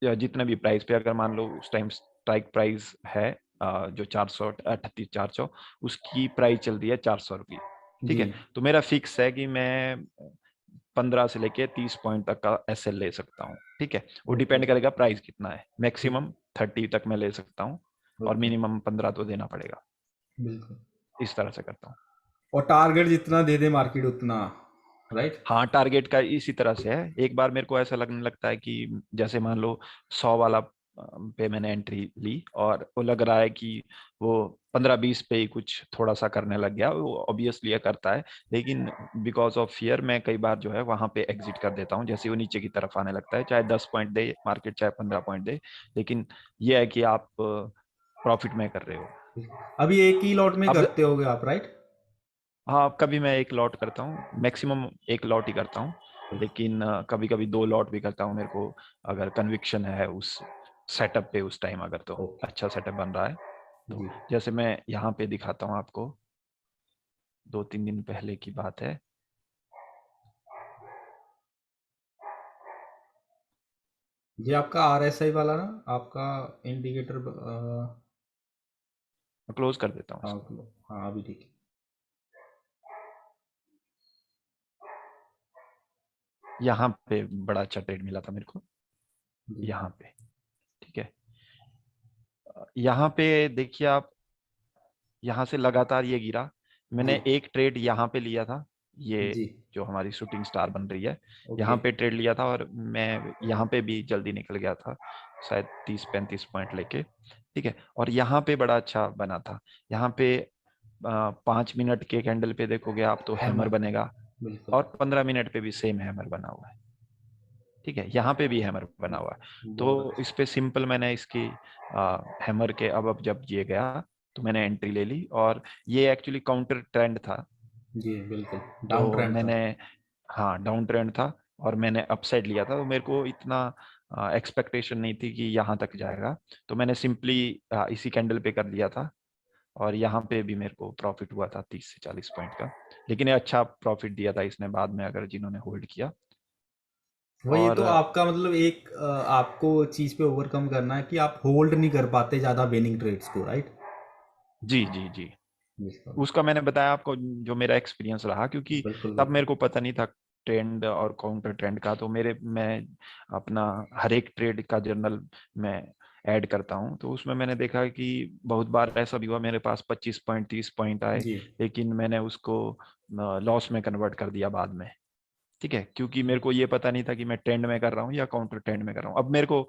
या जितना भी प्राइस पे, अगर मान लो उस टाइम स्ट्राइक प्राइस है जो 400, 38,400, उसकी प्राइस चल रही है 400 रुपये। ठीक जी। है, तो मेरा फिक्स है कि मैं 15 से लेके 30 पॉइंट तक का एसएल ले सकता हूँ। ठीक है, वो ओके। डिपेंड करेगा प्राइस कितना है। ठीक। मैक्सिमम 30 तक मैं ले सकता हूँ, और ओके। मिनिमम 15 तो देना पड़ेगा। बिल्कुल। इस तरह से करता हूँ। और टारगेट जितना दे दे मार्केट उतना, राइट? हाँ, टारगेट का इसी तरह से है। एक बार मेरे को ऐसा लगने लगता है कि जैसे मान लो 100 वाला पे मैंने एंट्री ली, और वो लग रहा है कि वो 15-20 पे ही कुछ थोड़ा सा करने लग गया, वो ऑब्वियसली ये करता है। लेकिन बिकॉज ऑफ फियर मैं कई बार जो है वहां पे एग्जिट कर देता हूँ, जैसे वो नीचे की तरफ आने लगता है, चाहे 10 पॉइंट दे मार्केट, चाहे 15 पॉइंट दे। लेकिन ये है कि आप प्रॉफिट में कर रहे हो। अभी एक ही लॉट में अब करते होगे आप, राइट? हाँ, कभी मैं एक लॉट करता हूँ, मैक्सिमम एक लॉट ही करता हूँ। लेकिन कभी कभी दो लॉट भी करता हूँ, मेरे को अगर कन्विक्शन है उस सेटअप पे उस टाइम, अगर तो ओके। अच्छा सेटअप बन रहा है तो। जी। जैसे मैं यहाँ पे दिखाता हूँ आपको, 2-3 दिन पहले की बात है। ये आपका RSI वाला ना, आपका इंडिकेटर। क्लोज कर देता हूँ हाँ इसको। हाँ, अभी ठीक यहाँ पे बड़ा अच्छा ट्रेड मिला था मेरे को, है जी। यहाँ पे। ठीक है, यहाँ पे देखिए आप, यहाँ से लगातार ये गिरा। जी मैंने एक ट्रेड यहाँ पे लिया था, ये जी। जो हमारी शूटिंग स्टार बन रही है, ओके। यहाँ पे ट्रेड लिया था और मैं यहाँ पे भी जल्दी निकल गया था, शायद 30-35 पॉइंट लेके। ठीक है, और यहाँ पे बड़ा अच्छा बना था। यहाँ पे 5 मिनट के कैंडल पे देखोगे आप तो हैमर हैमर। बनेगा, बिल्कुल। और 15 मिनट पे भी सेम हैमर बना हुआ है। ठीक है, यहाँ पे भी हैमर बना हुआ है। बहुत तो इस अच्छा। पे सिंपल मैंने इसकी हैमर के अब जब ये गया तो मैंने एंट्री ले ली, और ये एक्चुअली काउंटर ट्रेंड था। जी बिल्कुल, डाउन तो ट्रेंड था। मैंने, हाँ डाउन ट्रेंड था, और मैंने अपसाइड लिया था, तो मेरे को इतना एक्सपेक्टेशन नहीं थी कि यहाँ तक जाएगा। तो मैंने सिंपली इसी कैंडल पे कर लिया था, और यहाँ पे भी मेरे को प्रॉफिट हुआ था 30 से 40 पॉइंट का। लेकिन ये अच्छा प्रॉफिट दिया था इसने बाद में, अगर जिन्होंने होल्ड किया। वही और तो आपका मतलब एक आपको चीज़ पे ओवरकम करना है कि आप होल्ड नहीं कर पाते ज़्यादा विनिंग ट्रेड्स को, राइट। जी जी जी, बिल्कुल उसका मैंने बताया आपको जो मेरा एक्सपीरियंस रहा, क्योंकि बिल्कुल। तब बिल्कुल मेरे को पता नहीं था ट्रेंड और काउंटर ट्रेंड का। तो मैं अपना हर एक ट्रेड का जर्नल मैं ऐड करता हूँ, तो उसमें मैंने देखा कि बहुत बार ऐसा भी हुआ मेरे पास 25 पॉइंट 30 पॉइंट आए, जी। लेकिन मैंने उसको लॉस में कन्वर्ट कर दिया बाद में। ठीक है, क्योंकि मेरे को ये पता नहीं था कि मैं ट्रेंड में कर रहा हूँ या काउंटर ट्रेंड में कर रहा हूँ। अब मेरे को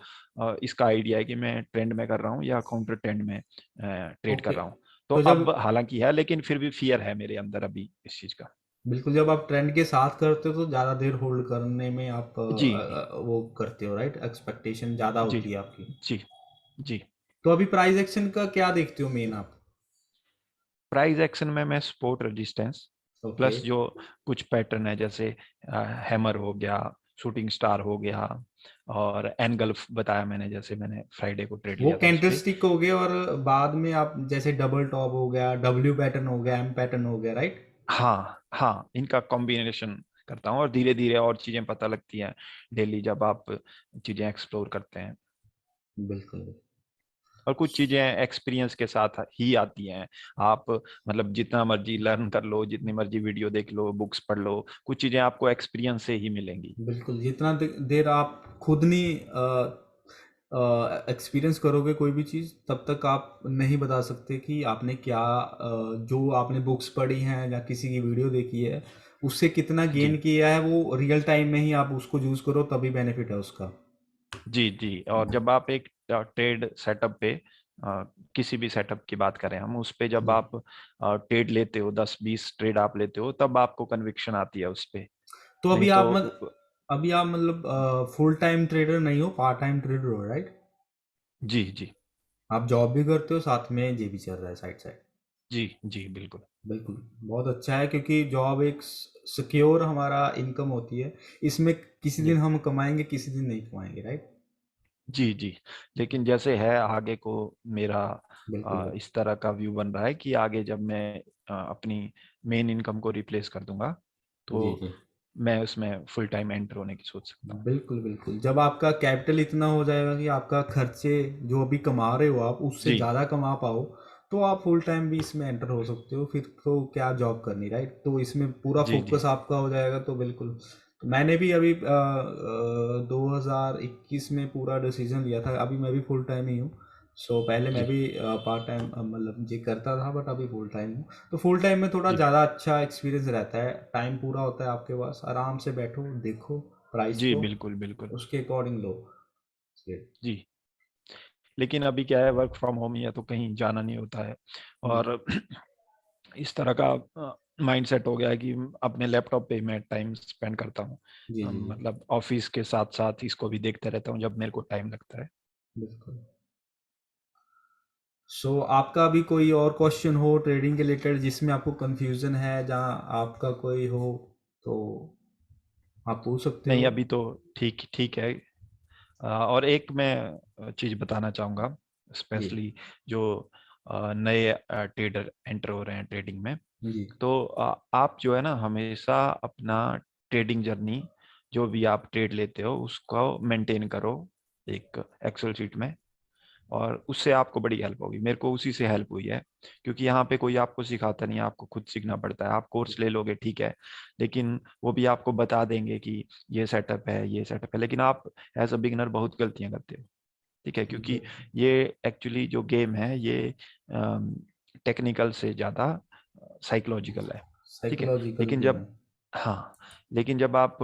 इसका आइडिया है कि मैं ट्रेंड में कर रहा हूँ या काउंटर ट्रेंड में ट्रेड कर ओके। रहा हूँ। तो तो जब अब हालांकि है, लेकिन फिर भी फियर है मेरे अंदर अभी इस चीज का। बिल्कुल, जब आप ट्रेंड के साथ करते हो तो ज़्यादा देर होल्ड करने में आप जी वो करते हो, राइट, एक्सपेक्टेशन ज़्यादा जी होती है आपकी। जी जी। तो अभी प्राइस एक्शन का क्या देखते हो मेन आप? प्राइस एक्शन में मैं सपोर्ट रेजिस्टेंस ओके। प्लस जो कुछ पैटर्न है, जैसे हैमर हो गया, शूटिंग स्टार हो गया, और एनगल्फ बताया मैंने, जैसे मैंने फ्राइडे को ट्रेड वो लिया था उस कैंडल पे। स्टिक हो गए, और बाद में आप जैसे डबल टॉप हो गया, डब्ल्यू पैटर्न हो गया, एम पैटर्न हो गया, राइट। हाँ हाँ, इनका कॉम्बिनेशन करता हूँ, और धीरे धीरे और चीजें पता लगती हैं डेली जब आप चीजें एक्सप्लोर करते हैं। बिल्कुल। और कुछ चीजें एक्सपीरियंस के साथ ही आती हैं। आप मतलब जितना मर्जी लर्न कर लो, जितनी मर्जी वीडियो देख लो, बुक्स पढ़ लो, कुछ चीजें आपको एक्सपीरियंस से ही मिलेंगी। बिल्कुल, जितना देर आप खुद नहीं एक्सपीरियंस करोगे कोई भी चीज़, तब तक आप नहीं बता सकते कि आपने क्या जो आपने बुक्स पढ़ी हैं या किसी की वीडियो देखी है, उससे कितना गेन जी किया है। वो रियल टाइम में ही आप उसको यूज़ करो, तभी बेनिफिट है उसका। जी जी। और जब आप एक ट्रेड सेटअप पे किसी भी सेटअप की बात करें हम, उस पे जब जी। आप ट्रेड लेते हो, 10-20 ट्रेड आप लेते हो, तब आपको कन्विक्शन आती है उस पे। तो नहीं तो अभी आप मतलब फुल टाइम ट्रेडर नहीं हो, पार्ट टाइम ट्रेडर हो, राइट। जी जी आप जॉब भी करते हो, साथ में ये भी चल रहा है साइड साइड। जी जी बिल्कुल। बिल्कुल, बहुत अच्छा है, क्योंकि जॉब एक सिक्योर हमारा इनकम होती है। इसमें किसी दिन जी हम कमाएंगे, किसी दिन नहीं कमाएंगे, राइट। जी जी। लेकिन जैसे है आगे को मेरा बिल्कुल बिल्कुल। इस तरह का व्यू बन रहा है कि आगे जब मैं अपनी मेन इनकम को रिप्लेस कर दूंगा, जी तो जी। मैं उसमें फुल टाइम एंटर होने की सोच सकता हूँ। बिल्कुल बिल्कुल, जब आपका कैपिटल इतना हो जाएगा कि आपका खर्चे जो अभी कमा रहे हो आप उससे जी ज़्यादा कमा पाओ, तो आप फुल टाइम भी इसमें एंटर हो सकते हो। फिर तो क्या जॉब करनी, राइट। तो इसमें पूरा जी जी फोकस आपका हो जाएगा, तो बिल्कुल। तो मैंने भी अभी 2021 में पूरा डिसीजन लिया था। अभी मैं भी फुल टाइम ही हूँ। सो पहले मैं जी भी पार्ट टाइम मतलब ये करता था, बट अभी फुल टाइम हूँ। तो फुल टाइम में थोड़ा जी ज़्यादा अच्छा एक्सपीरियंस रहता है, टाइम पूरा होता है आपके पास, आराम से बैठो, देखो प्राइस जी को, बिल्कुल बिल्कुल। उसके अकॉर्डिंग लो। जी, लेकिन अभी क्या है, वर्क फ्रॉम होम ही है, तो कहीं जाना नहीं होता है। जी और इस तरह का माइंडसेट हो गया है कि अपने लैपटॉप पे ही मैं टाइम स्पेंड करता हूँ। जी जी। जी मतलब ऑफिस के साथ साथ इसको भी देखते रहता हूँ जब मेरे को टाइम लगता है। बिल्कुल। सो आपका अभी कोई और क्वेश्चन हो ट्रेडिंग के रिलेटेड जिसमें आपको कंफ्यूजन है, जहाँ आपका कोई हो, तो आप पूछ सकते नहीं, हो। अभी तो ठीक ठीक है। और एक मैं चीज बताना चाहूंगा, जी स्पेशली जो नए ट्रेडर एंटर हो रहे हैं ट्रेडिंग में। जी। तो आप जो है ना, हमेशा अपना ट्रेडिंग जर्नी, जो भी आप ट्रेड लेते हो उसको मेंटेन करो। एक एक्सेल शीट में, और उससे आपको बड़ी हेल्प होगी। मेरे को उसी से हेल्प हुई है, क्योंकि यहाँ पे कोई आपको सिखाता नहीं है, आपको खुद सीखना पड़ता है। आप कोर्स ले लोगे ठीक है, लेकिन वो भी आपको बता देंगे कि ये सेटअप है, ये सेटअप है, लेकिन आप एज अ बिगिनर बहुत गलतियां करते हो। ठीक है, क्योंकि ये एक्चुअली जो गेम है ये टेक्निकल से ज़्यादा साइकोलॉजिकल है। ठीक है, साइकोलॉजिकल लेकिन गेम जब, है। हाँ, लेकिन जब आप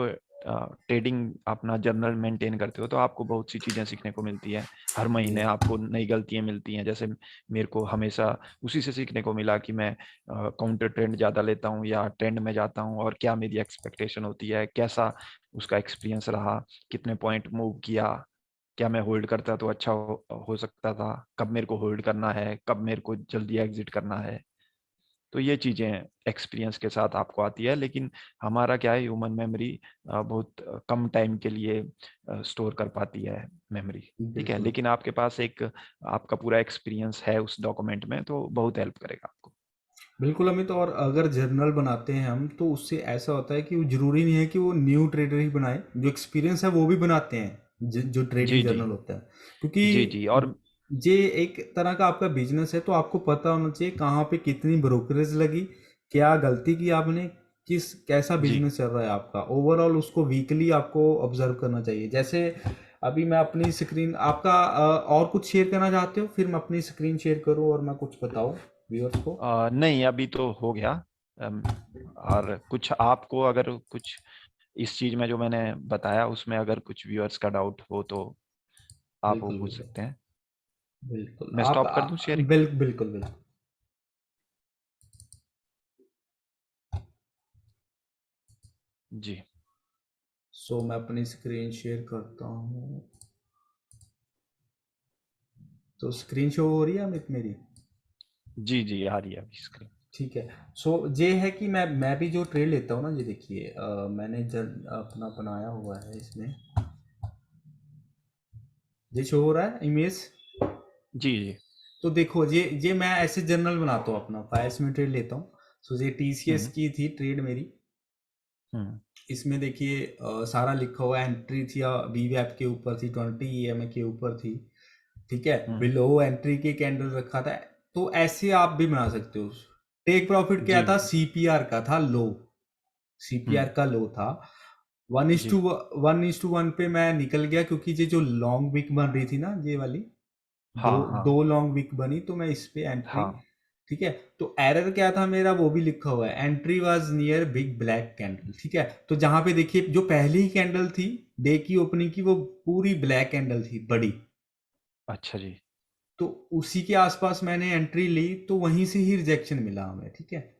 ट्रेडिंग अपना जर्नल मेंटेन करते हो तो आपको बहुत सी चीज़ें सीखने को मिलती है। हर जी महीने आपको नई गलतियां मिलती हैं। जैसे मेरे को हमेशा उसी से सीखने को मिला कि मैं काउंटर ट्रेंड ज़्यादा लेता हूँ या ट्रेंड में जाता हूँ, और क्या मेरी एक्सपेक्टेशन होती है, कैसा उसका एक्सपीरियंस रहा, कितने पॉइंट मूव किया, क्या मैं होल्ड करता तो अच्छा हो सकता था, कब मेरे को होल्ड करना है, कब मेरे को जल्दी एग्जिट करना है। तो ये चीजें एक्सपीरियंस के साथ आपको आती है। लेकिन हमारा क्या है, ह्यूमन मेमोरी बहुत कम टाइम के लिए स्टोर कर पाती है मेमोरी। ठीक है, बिल्कुल। लेकिन आपके पास एक आपका पूरा एक्सपीरियंस है उस डॉक्यूमेंट में, तो बहुत हेल्प करेगा आपको। बिल्कुल अमित, और अगर जर्नल बनाते हैं हम तो उससे ऐसा होता है कि वो जरूरी नहीं है कि वो न्यू ट्रेडर ही बनाए, जो एक्सपीरियंस है वो भी बनाते हैं जो ट्रेडिंग जी जी। जर्नल होता है। जी जी। क्योंकि और ये एक तरह का आपका बिजनेस है, तो आपको पता होना चाहिए कहाँ पे कितनी ब्रोकरेज लगी, क्या गलती की आपने, किस कैसा जी बिजनेस चल रहा है आपका ओवरऑल, उसको वीकली आपको ऑब्जर्व करना चाहिए। जैसे अभी मैं अपनी स्क्रीन आपका और कुछ शेयर करना चाहते हो, फिर मैं अपनी स्क्रीन शेयर करूँ और मैं कुछ बताऊँ व्यूअर्स को। नहीं, अभी तो हो गया। अम, और कुछ आपको अगर कुछ इस चीज में जो मैंने बताया उसमें अगर कुछ व्यूअर्स का डाउट हो तो आप वो बिल्कुल पूछ बिल्कुल। सकते हैं। बिल्कुल मैं आप स्टॉप कर दूं शेयरिंग? बिल्कुल बिल्कुल। जी सो मैं अपनी स्क्रीन शेयर करता हूँ। तो स्क्रीन शो हो रही है अमित मेरी? जी। जी आ रही है अभी स्क्रीन। ठीक है। सो ये है कि मैं भी जो ट्रेड लेता हूँ ना, ये देखिए मैंने जब अपना बनाया हुआ है इसमें, ये शो हो रहा है इमेज। जी जी। तो देखो ये मैं ऐसे जर्नल बनाता हूँ अपना, फाइल्स में ट्रेड लेता हूँ। सो ये टीसीएस हम्म की थी ट्रेड मेरी। हम्म इसमें देखिए सारा लिखा हुआ है, एंट्री थी वी वैप के ऊपर थी, 20 EMA के ऊपर थी। ठीक है, हम्म। बिलो एंट्री के कैंडल रखा था। तो ऐसे आप भी बना सकते हो। टेक प्रॉफिट क्या जी था, जी। सीपीआर का था लो, सीपीआर हम्म। का लो था। वन इज टू जी। 1:1 पे मैं निकल गया, क्योंकि ये जो लॉन्ग विक बन रही थी ना, ये वाली दो हाँ हाँ दो लॉन्ग विक बनी, तो मैं इस पे एंट्री। हाँ। ठीक है। तो एरर क्या था मेरा, वो भी लिखा हुआ है, entry was near big black candle. ठीक है। तो जहां पे देखिए जो पहली ही कैंडल थी डे की ओपनिंग की, वो पूरी ब्लैक कैंडल थी बड़ी। अच्छा जी। तो उसी के आसपास मैंने एंट्री ली, तो वहीं से ही रिजेक्शन मिला हमें। ठीक है।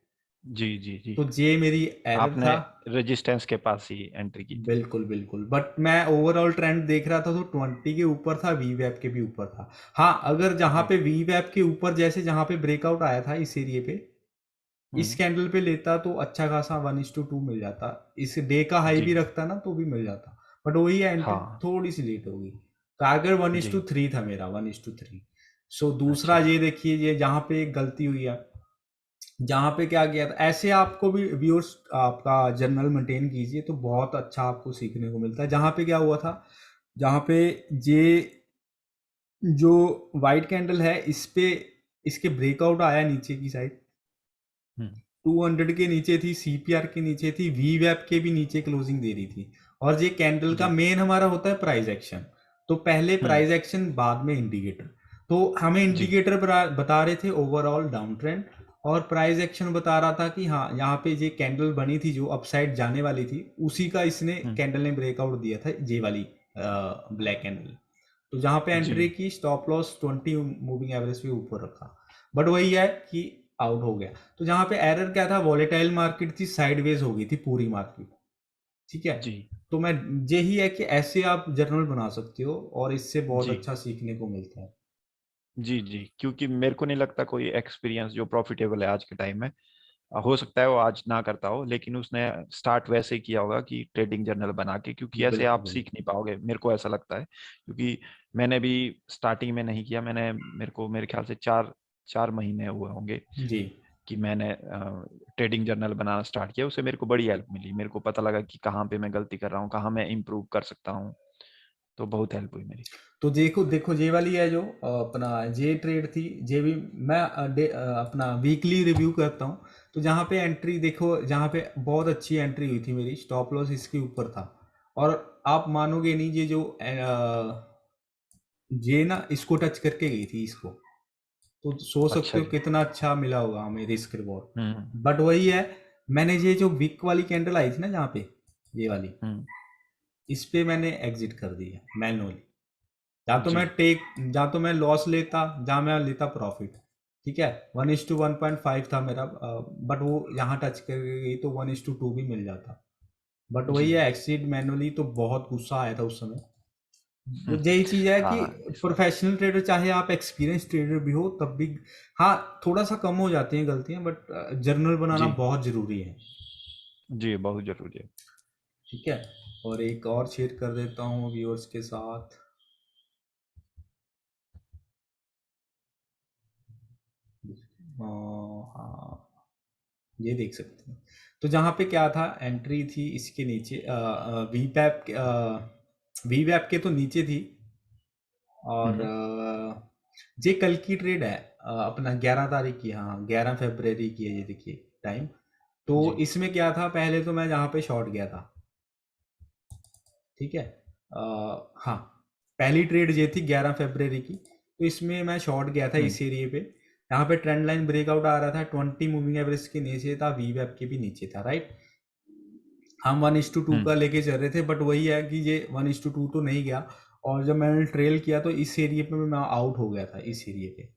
जी जी जी। तो ये मेरी एरर आपने था। रेजिस्टेंस के पास ही एंट्री की थी। बिल्कुल बिल्कुल, बट मैं ओवरऑल ट्रेंड देख रहा था तो 20 के ऊपर था, वी वैप के भी ऊपर था। हाँ, अगर जहां जी। पे वी वैप के ऊपर, जैसे जहां पे ब्रेकआउट आया था इस एरिए पे, इस हम्म। कैंडल पे लेता तो अच्छा खासा 1:2 मिल जाता। इस डे का हाई जी। भी रखता ना तो भी मिल जाता। बट वही एंट्री हाँ। थोड़ी सी लेट होगी। टारगेट वन इज जी। टू थ्री था मेरा, 1:3। सो अच्छा दूसरा जी। ये देखिए, ये जहाँ पे एक गलती हुई है, जहाँ पे क्या किया था, ऐसे आपको भी व्यूअर्स आपका जर्नल मेंटेन कीजिए तो बहुत अच्छा आपको सीखने को मिलता है। जहाँ पे क्या हुआ था, जहाँ पे ये जो वाइट कैंडल है इस पे, इसके ब्रेकआउट आया नीचे की साइड, हम्म 200 के नीचे थी, सीपीआर के नीचे थी, वी वैप के भी नीचे क्लोजिंग दे रही थी। और ये कैंडल का जी। मेन हमारा होता है प्राइस एक्शन। तो पहले हम्म। प्राइस एक्शन, बाद में इंडिकेटर। तो हमें जी इंडिकेटर बता रहे थे ओवरऑल डाउन ट्रेंड, और प्राइस एक्शन बता रहा था कि हाँ यहाँ पे ये कैंडल बनी थी जो अपसाइड जाने वाली थी, उसी का इसने हम्म। कैंडल ने ब्रेकआउट दिया था, ये वाली ब्लैक कैंडल। तो जहाँ पे जी एंट्री की, स्टॉप लॉस 20 मूविंग एवरेज पे ऊपर रखा, बट वही है कि आउट हो गया। तो जहाँ पे एरर क्या था, वॉलेटाइल मार्केट थी, साइडवेज हो गई थी पूरी मार्केट। ठीक है। जी। तो मैं, यही है कि ऐसे आप जर्नल बना सकते हो और इससे बहुत जी अच्छा सीखने को मिलता है। जी। जी, क्योंकि मेरे को नहीं लगता कोई एक्सपीरियंस जो प्रॉफिटेबल है आज के टाइम में, हो सकता है वो आज ना करता हो, लेकिन उसने स्टार्ट वैसे ही किया होगा कि ट्रेडिंग जर्नल बना के, क्योंकि ऐसे बिल्कुल आप बिल्कुल। सीख नहीं पाओगे, मेरे को ऐसा लगता है। क्योंकि मैंने भी स्टार्टिंग में नहीं किया, मैंने, मेरे को मेरे ख्याल से 4 महीने हुए होंगे जी कि मैंने ट्रेडिंग जर्नल बनाना स्टार्ट किया। उससे मेरे को बड़ी हेल्प मिली, मेरे को पता लगा कि कहाँ पे मैं गलती कर रहा हूँ, कहाँ मैं इम्प्रूव कर सकता हूँ। तो बहुत हेल्प हुई मेरी। तो देखो देखो ये वाली है जो अपना जे ट्रेड थी, जे भी मैं अपना वीकली रिव्यू करता हूँ। तो जहाँ पे एंट्री देखो, जहाँ पे बहुत अच्छी एंट्री हुई थी मेरी, स्टॉप लॉस इसके ऊपर था। और आप मानोगे नहीं, ये जो ये ना इसको टच करके गई थी इसको, तो सोच सकते अच्छा हो जी। कितना अच्छा मिला होगा हमें रिस्क हम्म। रिवॉर्ड। बट वही है, मैंने ये जो वीक वाली कैंडल आई थी ना जहाँ पे, ये वाली, हम्म। इस पे मैंने एग्जिट कर दिया मैनुअली। या तो जी। मैं टेक, या तो मैं लॉस लेता, जहाँ मैं लेता प्रॉफिट। ठीक है, 1:1.5 था मेरा, बट वो यहाँ टच कर गई तो 1:2 भी मिल जाता। बट जी। वही है, एक्सीड मैनुअली तो बहुत गुस्सा आया था उस समय। तो यही चीज़ है कि हाँ इस बात। प्रोफेशनल ट्रेडर, चाहे आप एक्सपीरियंस ट्रेडर भी हो तब भी, हाँ थोड़ा सा कम हो जाती हैं गलतियाँ, बट जर्नल बनाना जी। बहुत ज़रूरी है। जी बहुत जरूरी है। ठीक है, और एक और शेयर कर देता हूँ व्यूअर्स के साथ। हाँ, ये देख सकते हैं। तो जहाँ पे क्या था, एंट्री थी इसके नीचे, वी वैप के तो नीचे थी। और हम्म। ये कल की ट्रेड है, अपना 11 तारीख की, हाँ 11 फरवरी की है ये, देखिए टाइम। तो जी। इसमें क्या था, पहले तो मैं जहाँ पे शॉर्ट गया था। ठीक है, हाँ पहली ट्रेड ये थी 11 फरवरी की। तो इसमें मैं शॉर्ट गया था हम्म। इस एरिए पे। यहाँ पे ट्रेंड लाइन ब्रेकआउट आ रहा था, 20 मूविंग एवरेज के नीचे था, वी वेब के भी नीचे था, राइट। हम 1:2 हम्म। का लेके चल रहे थे, बट वही है कि ये 1:2 तो नहीं गया। और जब मैंने ट्रेल किया तो इस एरिए पे मैं आउट हो गया था, इस एरिए पे।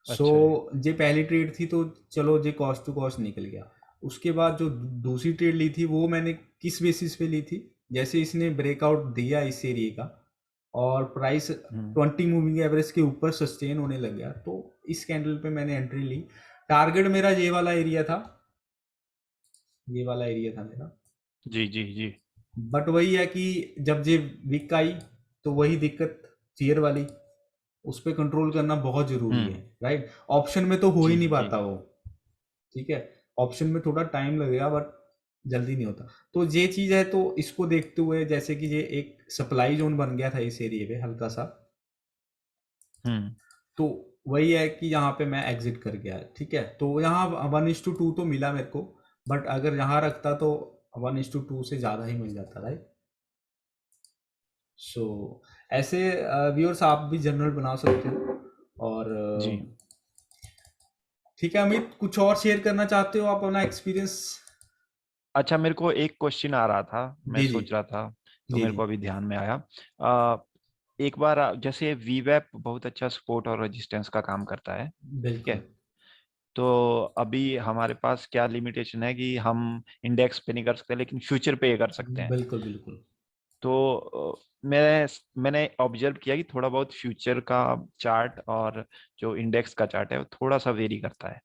सो अच्छा जी। ये पहली ट्रेड थी, तो चलो ये कॉस्ट टू कॉस्ट निकल गया। उसके बाद जो दूसरी ट्रेड ली थी वो मैंने किस बेसिस पे ली थी, जैसे इसने ब्रेकआउट दिया इस एरिए का और प्राइस हम्म। 20 मूविंग एवरेज के ऊपर सस्टेन होने लग गया, तो इस कैंडल पे मैंने एंट्री ली। टारगेट मेरा ये वाला एरिया था, ये वाला एरिया था मेरा। जी। जी। जी। बट वही है कि जब ये वीक आई, तो वही दिक्कत, फियर वाली, उस पर कंट्रोल करना बहुत ज़रूरी है, हम्म। राइट। ऑप्शन में तो हो ही जी। नहीं जी। पाता वो। ठीक है, ऑप्शन में थोड़ा टाइम लगेगा, बट जल्दी नहीं होता। तो ये चीज़ है, तो इसको देखते हुए जैसे कि ये एक सप्लाई जोन बन गया था इस एरिया पे हल्का सा, हम्म। तो वही है कि यहाँ पे मैं एग्जिट कर गया। ठीक है, तो यहाँ 1:2 तो मिला मेरे को, बट अगर यहाँ रखता तो 1:2 से ज़्यादा ही मिल जाता, राइट। सो ऐसे व्यूअर्स आप भी जनरल बना सकते हो। और जी। ठीक है अमित, कुछ और शेयर करना चाहते हो आप अपना एक्सपीरियंस? अच्छा मेरे को एक क्वेश्चन आ रहा था, मैं जी जी। सोच रहा था, तो जी मेरे जी। को अभी ध्यान में आया। एक बार जैसे वीवेप बहुत अच्छा सपोर्ट और रेजिस्टेंस का काम करता है, ठीक है। बिल्कुल तो अभी हमारे पास क्या लिमिटेशन है कि हम इंडेक्स पे नहीं कर सकते लेकिन फ्यूचर पे ये कर सकते हैं। बिल्कुल। बिल्कुल तो मैंने ऑब्जर्व किया कि थोड़ा बहुत फ्यूचर का चार्ट और जो इंडेक्स का चार्ट है वो थोड़ा सा वेरी करता है।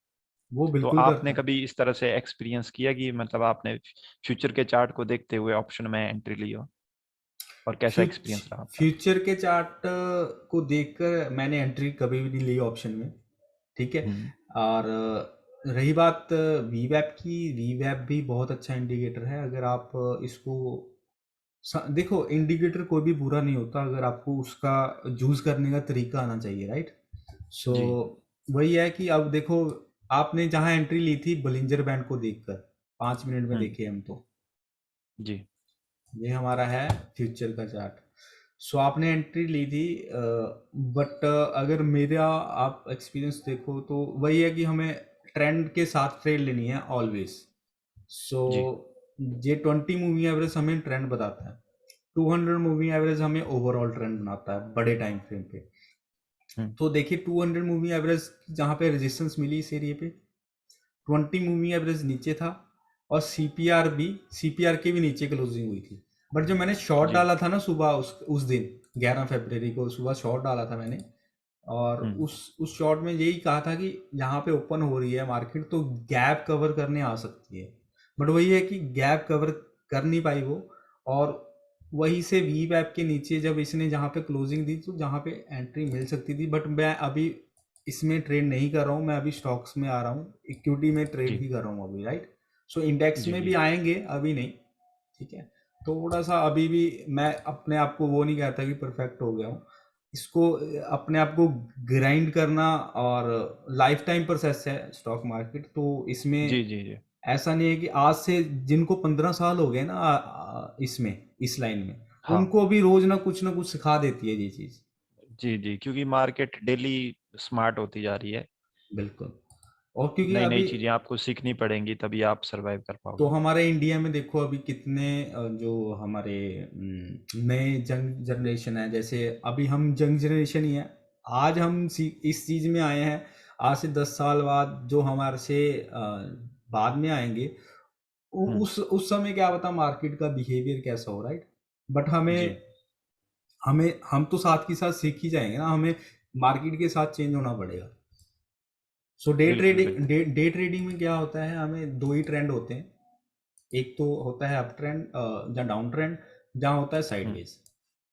वो तो बिल्कुल आपने करता है। कभी इस तरह से एक्सपीरियंस किया कि मतलब आपने फ्यूचर के चार्ट को देखते हुए ऑप्शन में एंट्री ली हो, और कैसा एक्सपीरियंस रहा आपका? फ्यूचर के चार्ट को देखकर मैंने एंट्री कभी भी नहीं ली ऑप्शन में। ठीक है, हम्म। और रही बात वीवैप की, वीवैप भी बहुत अच्छा इंडिकेटर है। अगर आप इसको देखो, इंडिकेटर कोई भी बुरा नहीं होता, अगर आपको उसका यूज करने का तरीका आना चाहिए, राइट। सो जी। वही है कि अब देखो, आपने जहाँ एंट्री ली थी बलिंजर बैंड को देखकर, 5 मिनट में हम्म। देखे हम तो, जी। ये हमारा है फ्यूचर का चार्ट। सो आपने एंट्री ली थी, बट अगर मेरा आप एक्सपीरियंस देखो तो वही है कि हमें ट्रेंड के साथ ट्रेड लेनी है ऑलवेज। सो जी। ये 20 मूविंग एवरेज हमें ट्रेंड बताता है, 200 मूविंग एवरेज हमें ओवरऑल ट्रेंड बनाता है बड़े टाइम फ्रेम पे। हम्म। तो देखिए 200 मूविंग एवरेज जहाँ पे रेजिस्टेंस मिली इस एरिए पे, 20 मूविंग एवरेज नीचे था, और सीपीआर के भी नीचे क्लोजिंग हुई थी। बट जो मैंने शॉर्ट जी। डाला था ना सुबह, उस दिन 11 फरवरी को सुबह शॉर्ट डाला था मैंने, और हम्म। उस शॉर्ट में यही कहा था कि यहाँ पे ओपन हो रही है मार्केट तो गैप कवर करने आ सकती है। बट वही है कि गैप कवर कर नहीं पाई वो, और वहीं से वी वैप के नीचे जब इसने जहाँ पे क्लोजिंग दी, तो जहाँ पे एंट्री मिल सकती थी। बट मैं अभी इसमें ट्रेड नहीं कर रहा हूँ, मैं अभी स्टॉक्स में आ रहा हूँ, इक्विटी में ट्रेड जी। ही कर रहा हूँ अभी, राइट। सो इंडेक्स जी। में भी जी। आएंगे, अभी नहीं। ठीक है, थोड़ा सा अभी भी मैं अपने आप को वो नहीं कहता कि परफेक्ट हो गया हूँ। इसको अपने आप को ग्राइंड करना, और लाइफ टाइम प्रोसेस है स्टॉक मार्केट, तो इसमें जी जी जी। ऐसा नहीं है कि आज से जिनको 15 साल हो गए ना इसमें, इस लाइन में, हाँ। उनको भी रोज ना कुछ सिखा देती है ये चीज। जी जी, क्योंकि मार्केट डेली स्मार्ट होती जा रही है। बिल्कुल। और क्योंकि नई नई अभी चीजें आपको सीखनी पड़ेंगी, तभी आप सरवाइव कर तो पाओगे। हमारे इंडिया में देखो अभी कितने जो हमारे नए यंग जनरेशन है, जैसे अभी हम यंग जनरेशन ही है। आज हम इस चीज़ में आए हैं। आज से 10 साल बाद जो हमारे से बाद में आएंगे, हम्म। उस समय क्या पता मार्केट का बिहेवियर कैसा हो, राइट। बट हमें जी। हमें हम तो साथ के साथ सीख ही जाएंगे ना, हमें मार्केट के साथ चेंज होना पड़ेगा। सो बिल्कुल बिल्कुल। डे ट्रेडिंग में क्या होता है, हमें दो ही ट्रेंड होते हैं। एक तो होता है अप ट्रेंड या डाउन ट्रेंड, जहाँ होता है हम्म। साइडवेज,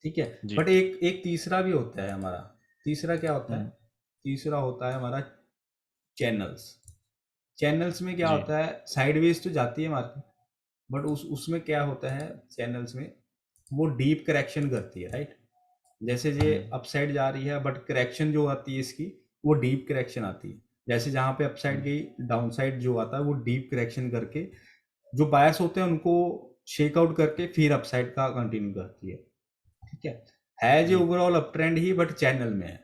ठीक है। जी। बट एक एक तीसरा भी होता है हमारा। तीसरा क्या होता है? हम्म। तीसरा होता है हमारा चैनल्स। चैनल्स में क्या जी। होता है, साइडवेज तो जाती है मार्केट, बट उसमें क्या होता है चैनल्स में, वो डीप करेक्शन करती है, राइट। जैसे ये हम्म। अपसाइड जा रही है, बट करेक्शन जो आती है इसकी, वो डीप करेक्शन आती है। जैसे जहाँ पे अपसाइड हम्म। गई, डाउन साइड जो आता है वो डीप करेक्शन करके जो बायस होते हैं उनको शेक आउट करके फिर अपसाइड का कंटिन्यू करती है, ठीक है जो जी। ओवरऑल अप ट्रेंड ही, बट चैनल में है।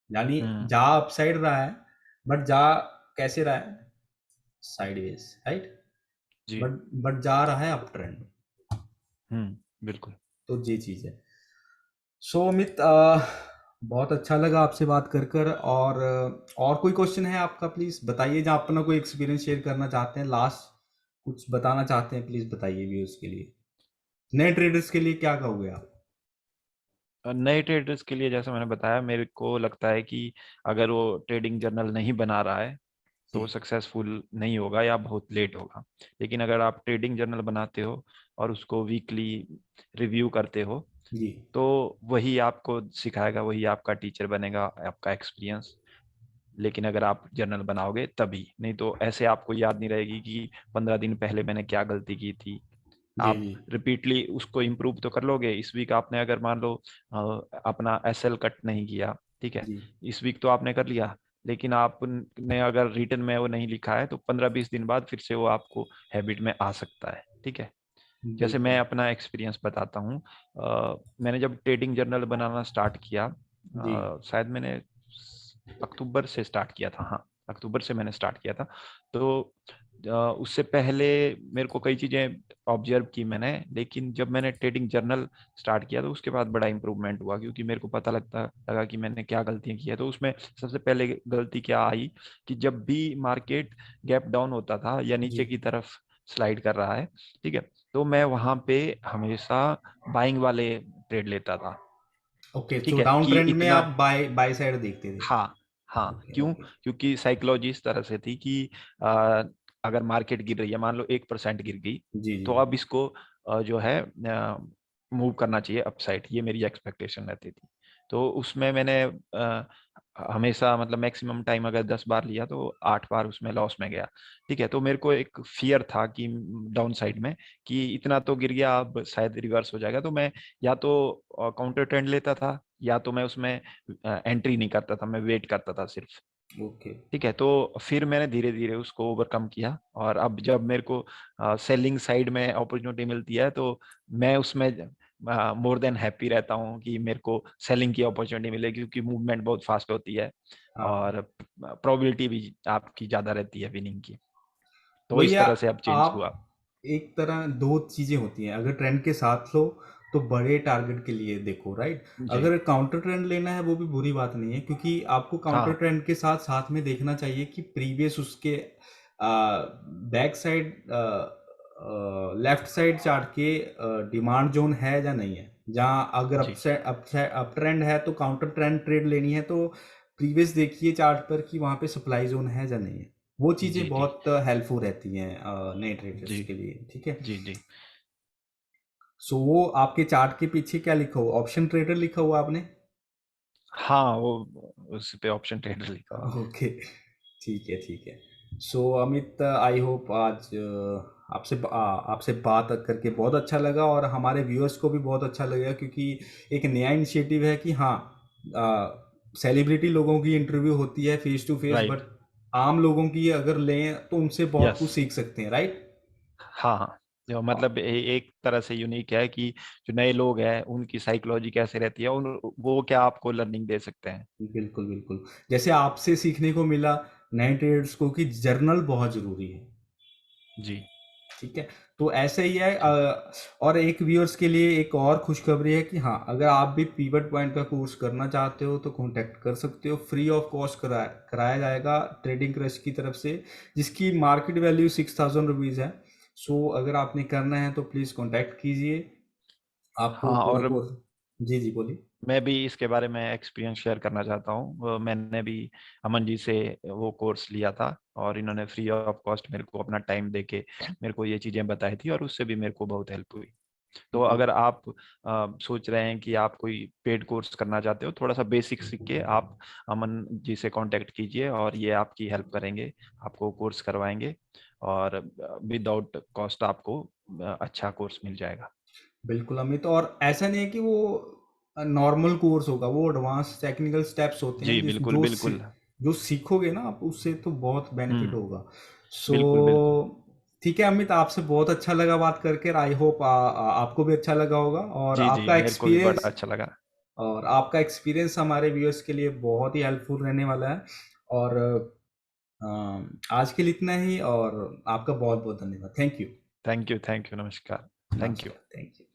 यानी हम्म। जा अपसाइड रहा है, बट जा कैसे रहा है, साइडवेज, राइट। जी। बट जा रहा है अप ट्रेंड। बिल्कुल। तो ये चीज है। सो अमित, बहुत अच्छा लगा आपसे बात कर कर। और कोई क्वेश्चन है आपका, प्लीज बताइए, जहाँ अपना कोई एक्सपीरियंस शेयर करना चाहते हैं, लास्ट कुछ बताना चाहते हैं, प्लीज बताइए व्यूअर्स के लिए, नए ट्रेडर्स के लिए क्या कहोगे आप? नए ट्रेडर्स के लिए जैसा मैंने बताया, मेरे को लगता है कि अगर वो ट्रेडिंग जर्नल नहीं बना रहा है तो जी। वो सक्सेसफुल नहीं होगा या बहुत लेट होगा। लेकिन अगर आप ट्रेडिंग जर्नल बनाते हो और उसको वीकली रिव्यू करते हो, जी। तो वही आपको सिखाएगा, वही आपका टीचर बनेगा, आपका एक्सपीरियंस। लेकिन अगर आप जर्नल बनाओगे तभी, नहीं तो ऐसे आपको याद नहीं रहेगी कि 15 दिन पहले मैंने क्या गलती की थी। जी। आप जी। रिपीटली उसको इम्प्रूव तो कर लोगे। इस वीक आपने अगर मान लो अपना एसएल कट नहीं किया, ठीक है, जी। इस वीक तो आपने कर लिया, लेकिन आपने अगर रिटर्न में वो नहीं लिखा है तो 15-20 दिन बाद फिर से वो आपको हैबिट में आ सकता है, ठीक है। जैसे मैं बिल्कुल। अपना एक्सपीरियंस बताता हूँ। मैंने जब ट्रेडिंग जर्नल बनाना स्टार्ट किया, जी। शायद मैंने अक्टूबर से स्टार्ट किया था, हाँ, अक्टूबर से मैंने स्टार्ट किया था। तो उससे पहले मेरे को कई चीज़ें ऑब्जर्व की मैंने, लेकिन जब मैंने ट्रेडिंग जर्नल स्टार्ट किया तो उसके बाद बड़ा इंप्रूवमेंट हुआ, क्योंकि मेरे को पता लगता लगा कि मैंने क्या गलतियां की है। तो उसमें सबसे पहले गलती क्या आई कि जब भी मार्केट गैप डाउन होता था या जी। नीचे की तरफ स्लाइड कर रहा है, ठीक है, तो मैं वहां पे हमेशा बाइंग वाले ट्रेड लेता था। ओके, ठीक सो है डाउन कि ट्रेंड में इतना, आप बाय बाय साइड देखते थे? हाँ हाँ, ओके। क्यों? ओके। क्योंकि साइकोलॉजी इस तरह से थी कि अ, अगर मार्केट गिर रही है, मान लो 1% गिर गई, जी। जी। तो अब इसको जो है मूव करना चाहिए अपसाइड, ये मेरी एक्सपेक्टेशन रहती थी। तो उसमें मैंने हमेशा, मतलब मैक्सिमम टाइम अगर 10 बार लिया तो 8 बार उसमें लॉस में गया। ठीक है, तो मेरे को एक फियर था कि डाउन साइड में, कि इतना तो गिर गया, अब शायद रिवर्स हो जाएगा, तो मैं या तो काउंटर ट्रेंड लेता था, या तो मैं उसमें एंट्री नहीं करता था, मैं वेट करता था सिर्फ। ओके। ठीक है, तो फिर मैंने धीरे धीरे उसको ओवरकम किया, और अब जब मेरे को सेलिंग साइड में अपॉर्चुनिटी मिलती है तो मैं उसमें मोर देन हैप्पी रहता हूँ कि मेरे को सेलिंग की अपॉर्चुनिटी मिले, क्योंकि मूवमेंट बहुत फास्ट होती है हाँ। और प्रोबेबिलिटी भी आपकी ज्यादा रहती है विनिंग की। तो वही इस तरह से अब चेंज आप हुआ। एक तरह दो चीजें होती हैं, अगर ट्रेंड के साथ लो तो बड़े टारगेट के लिए देखो, राइट। जी। अगर काउंटर ट्रेंड लेना है वो भी बुरी बात नहीं है, क्योंकि आपको काउंटर हाँ। ट्रेंड के साथ साथ में देखना चाहिए कि प्रीवियस उसके back side, left side chart के डिमांड जोन है या नहीं है। जहाँ अगर जी अप ट्रेंड है तो काउंटर ट्रेंड ट्रेड लेनी है, तो प्रीवियस देखिए चार्ट पर कि वहाँ पे सप्लाई जोन है या नहीं है। वो चीज़ें जी जी बहुत हेल्पफुल रहती हैं नए जी ट्रेडर्स के लिए, ठीक है। जी जी। सो वो आपके चार्ट के पीछे क्या लिखा हुआ, ऑप्शन ट्रेडर लिखा हुआ आपने? हाँ, वो उस पे ऑप्शन ट्रेडर लिखा हुआ है। ओके। ठीक है, ठीक है। सो अमित, आई होप आज आपसे बात करके बहुत अच्छा लगा, और हमारे व्यूअर्स को भी बहुत अच्छा लगेगा, क्योंकि एक नया इनिशिएटिव है कि हाँ, सेलिब्रिटी लोगों की इंटरव्यू होती है face to face, right. But आम लोगों की अगर लें तो उनसे बहुत यस। कुछ सीख सकते हैं, राइट। हाँ हाँ। जो मतलब एक तरह से यूनिक है कि जो नए लोग हैं उनकी साइकोलॉजी कैसे रहती है, उन वो क्या आपको लर्निंग दे सकते हैं। बिल्कुल बिल्कुल। जैसे आपसे सीखने को मिला नए ट्रेडर्स को कि जर्नल बहुत ज़रूरी है। जी। ठीक है, तो ऐसे ही है। जी। और एक व्यूअर्स के लिए एक और खुशखबरी है कि हाँ, अगर आप भी पीवट पॉइंट का कोर्स करना चाहते हो तो कांटेक्ट कर सकते हो, फ्री ऑफ कॉस्ट कराया जाएगा ट्रेडिंग क्रश की तरफ से, जिसकी मार्केट वैल्यू 6,000 रुपीज़ है। सो अगर आपने करना है तो प्लीज़ कांटेक्ट कीजिए, आपको हाँ, पूरा और कोर्स। जी जी, बोलिए। मैं भी इसके बारे में एक्सपीरियंस शेयर करना चाहता हूँ। मैंने भी अमन जी से वो कोर्स लिया था, और इन्होंने फ्री ऑफ कॉस्ट मेरे को अपना टाइम देके मेरे को ये चीज़ें बताई थी, और उससे भी मेरे को बहुत हेल्प हुई। तो जी अगर आप सोच रहे हैं कि आप कोई पेड कोर्स करना चाहते हो, थोड़ा सा बेसिक सीख के आप अमन जी से कांटेक्ट कीजिए, और ये आपकी हेल्प करेंगे, आपको कोर्स करवाएंगे, और विदाउट कॉस्ट आपको अच्छा कोर्स मिल जाएगा। बिल्कुल अमित, और ऐसा नहीं है कि वो नॉर्मल कोर्स होगा, वो एडवांस टेक्निकल स्टेप्स होते हैं जी बिल्कुल बिल्कुल। जो सीखोगे ना आप, उससे तो बहुत बेनिफिट हम्म। होगा। सो बिल्कुल बिल्कुल। ठीक है अमित, आपसे बहुत अच्छा लगा बात करके, आई होप आपको भी अच्छा लगा होगा, जी जी, मेरे को भी बड़ा अच्छा लगा। और आपका एक्सपीरियंस हमारे व्यूअर्स के लिए बहुत ही हेल्पफुल रहने वाला है। और आज के लिए इतना ही, और आपका बहुत बहुत धन्यवाद। Thank you. थैंक यू, नमस्कार। Thank you. नमस्कार, थैंक यू।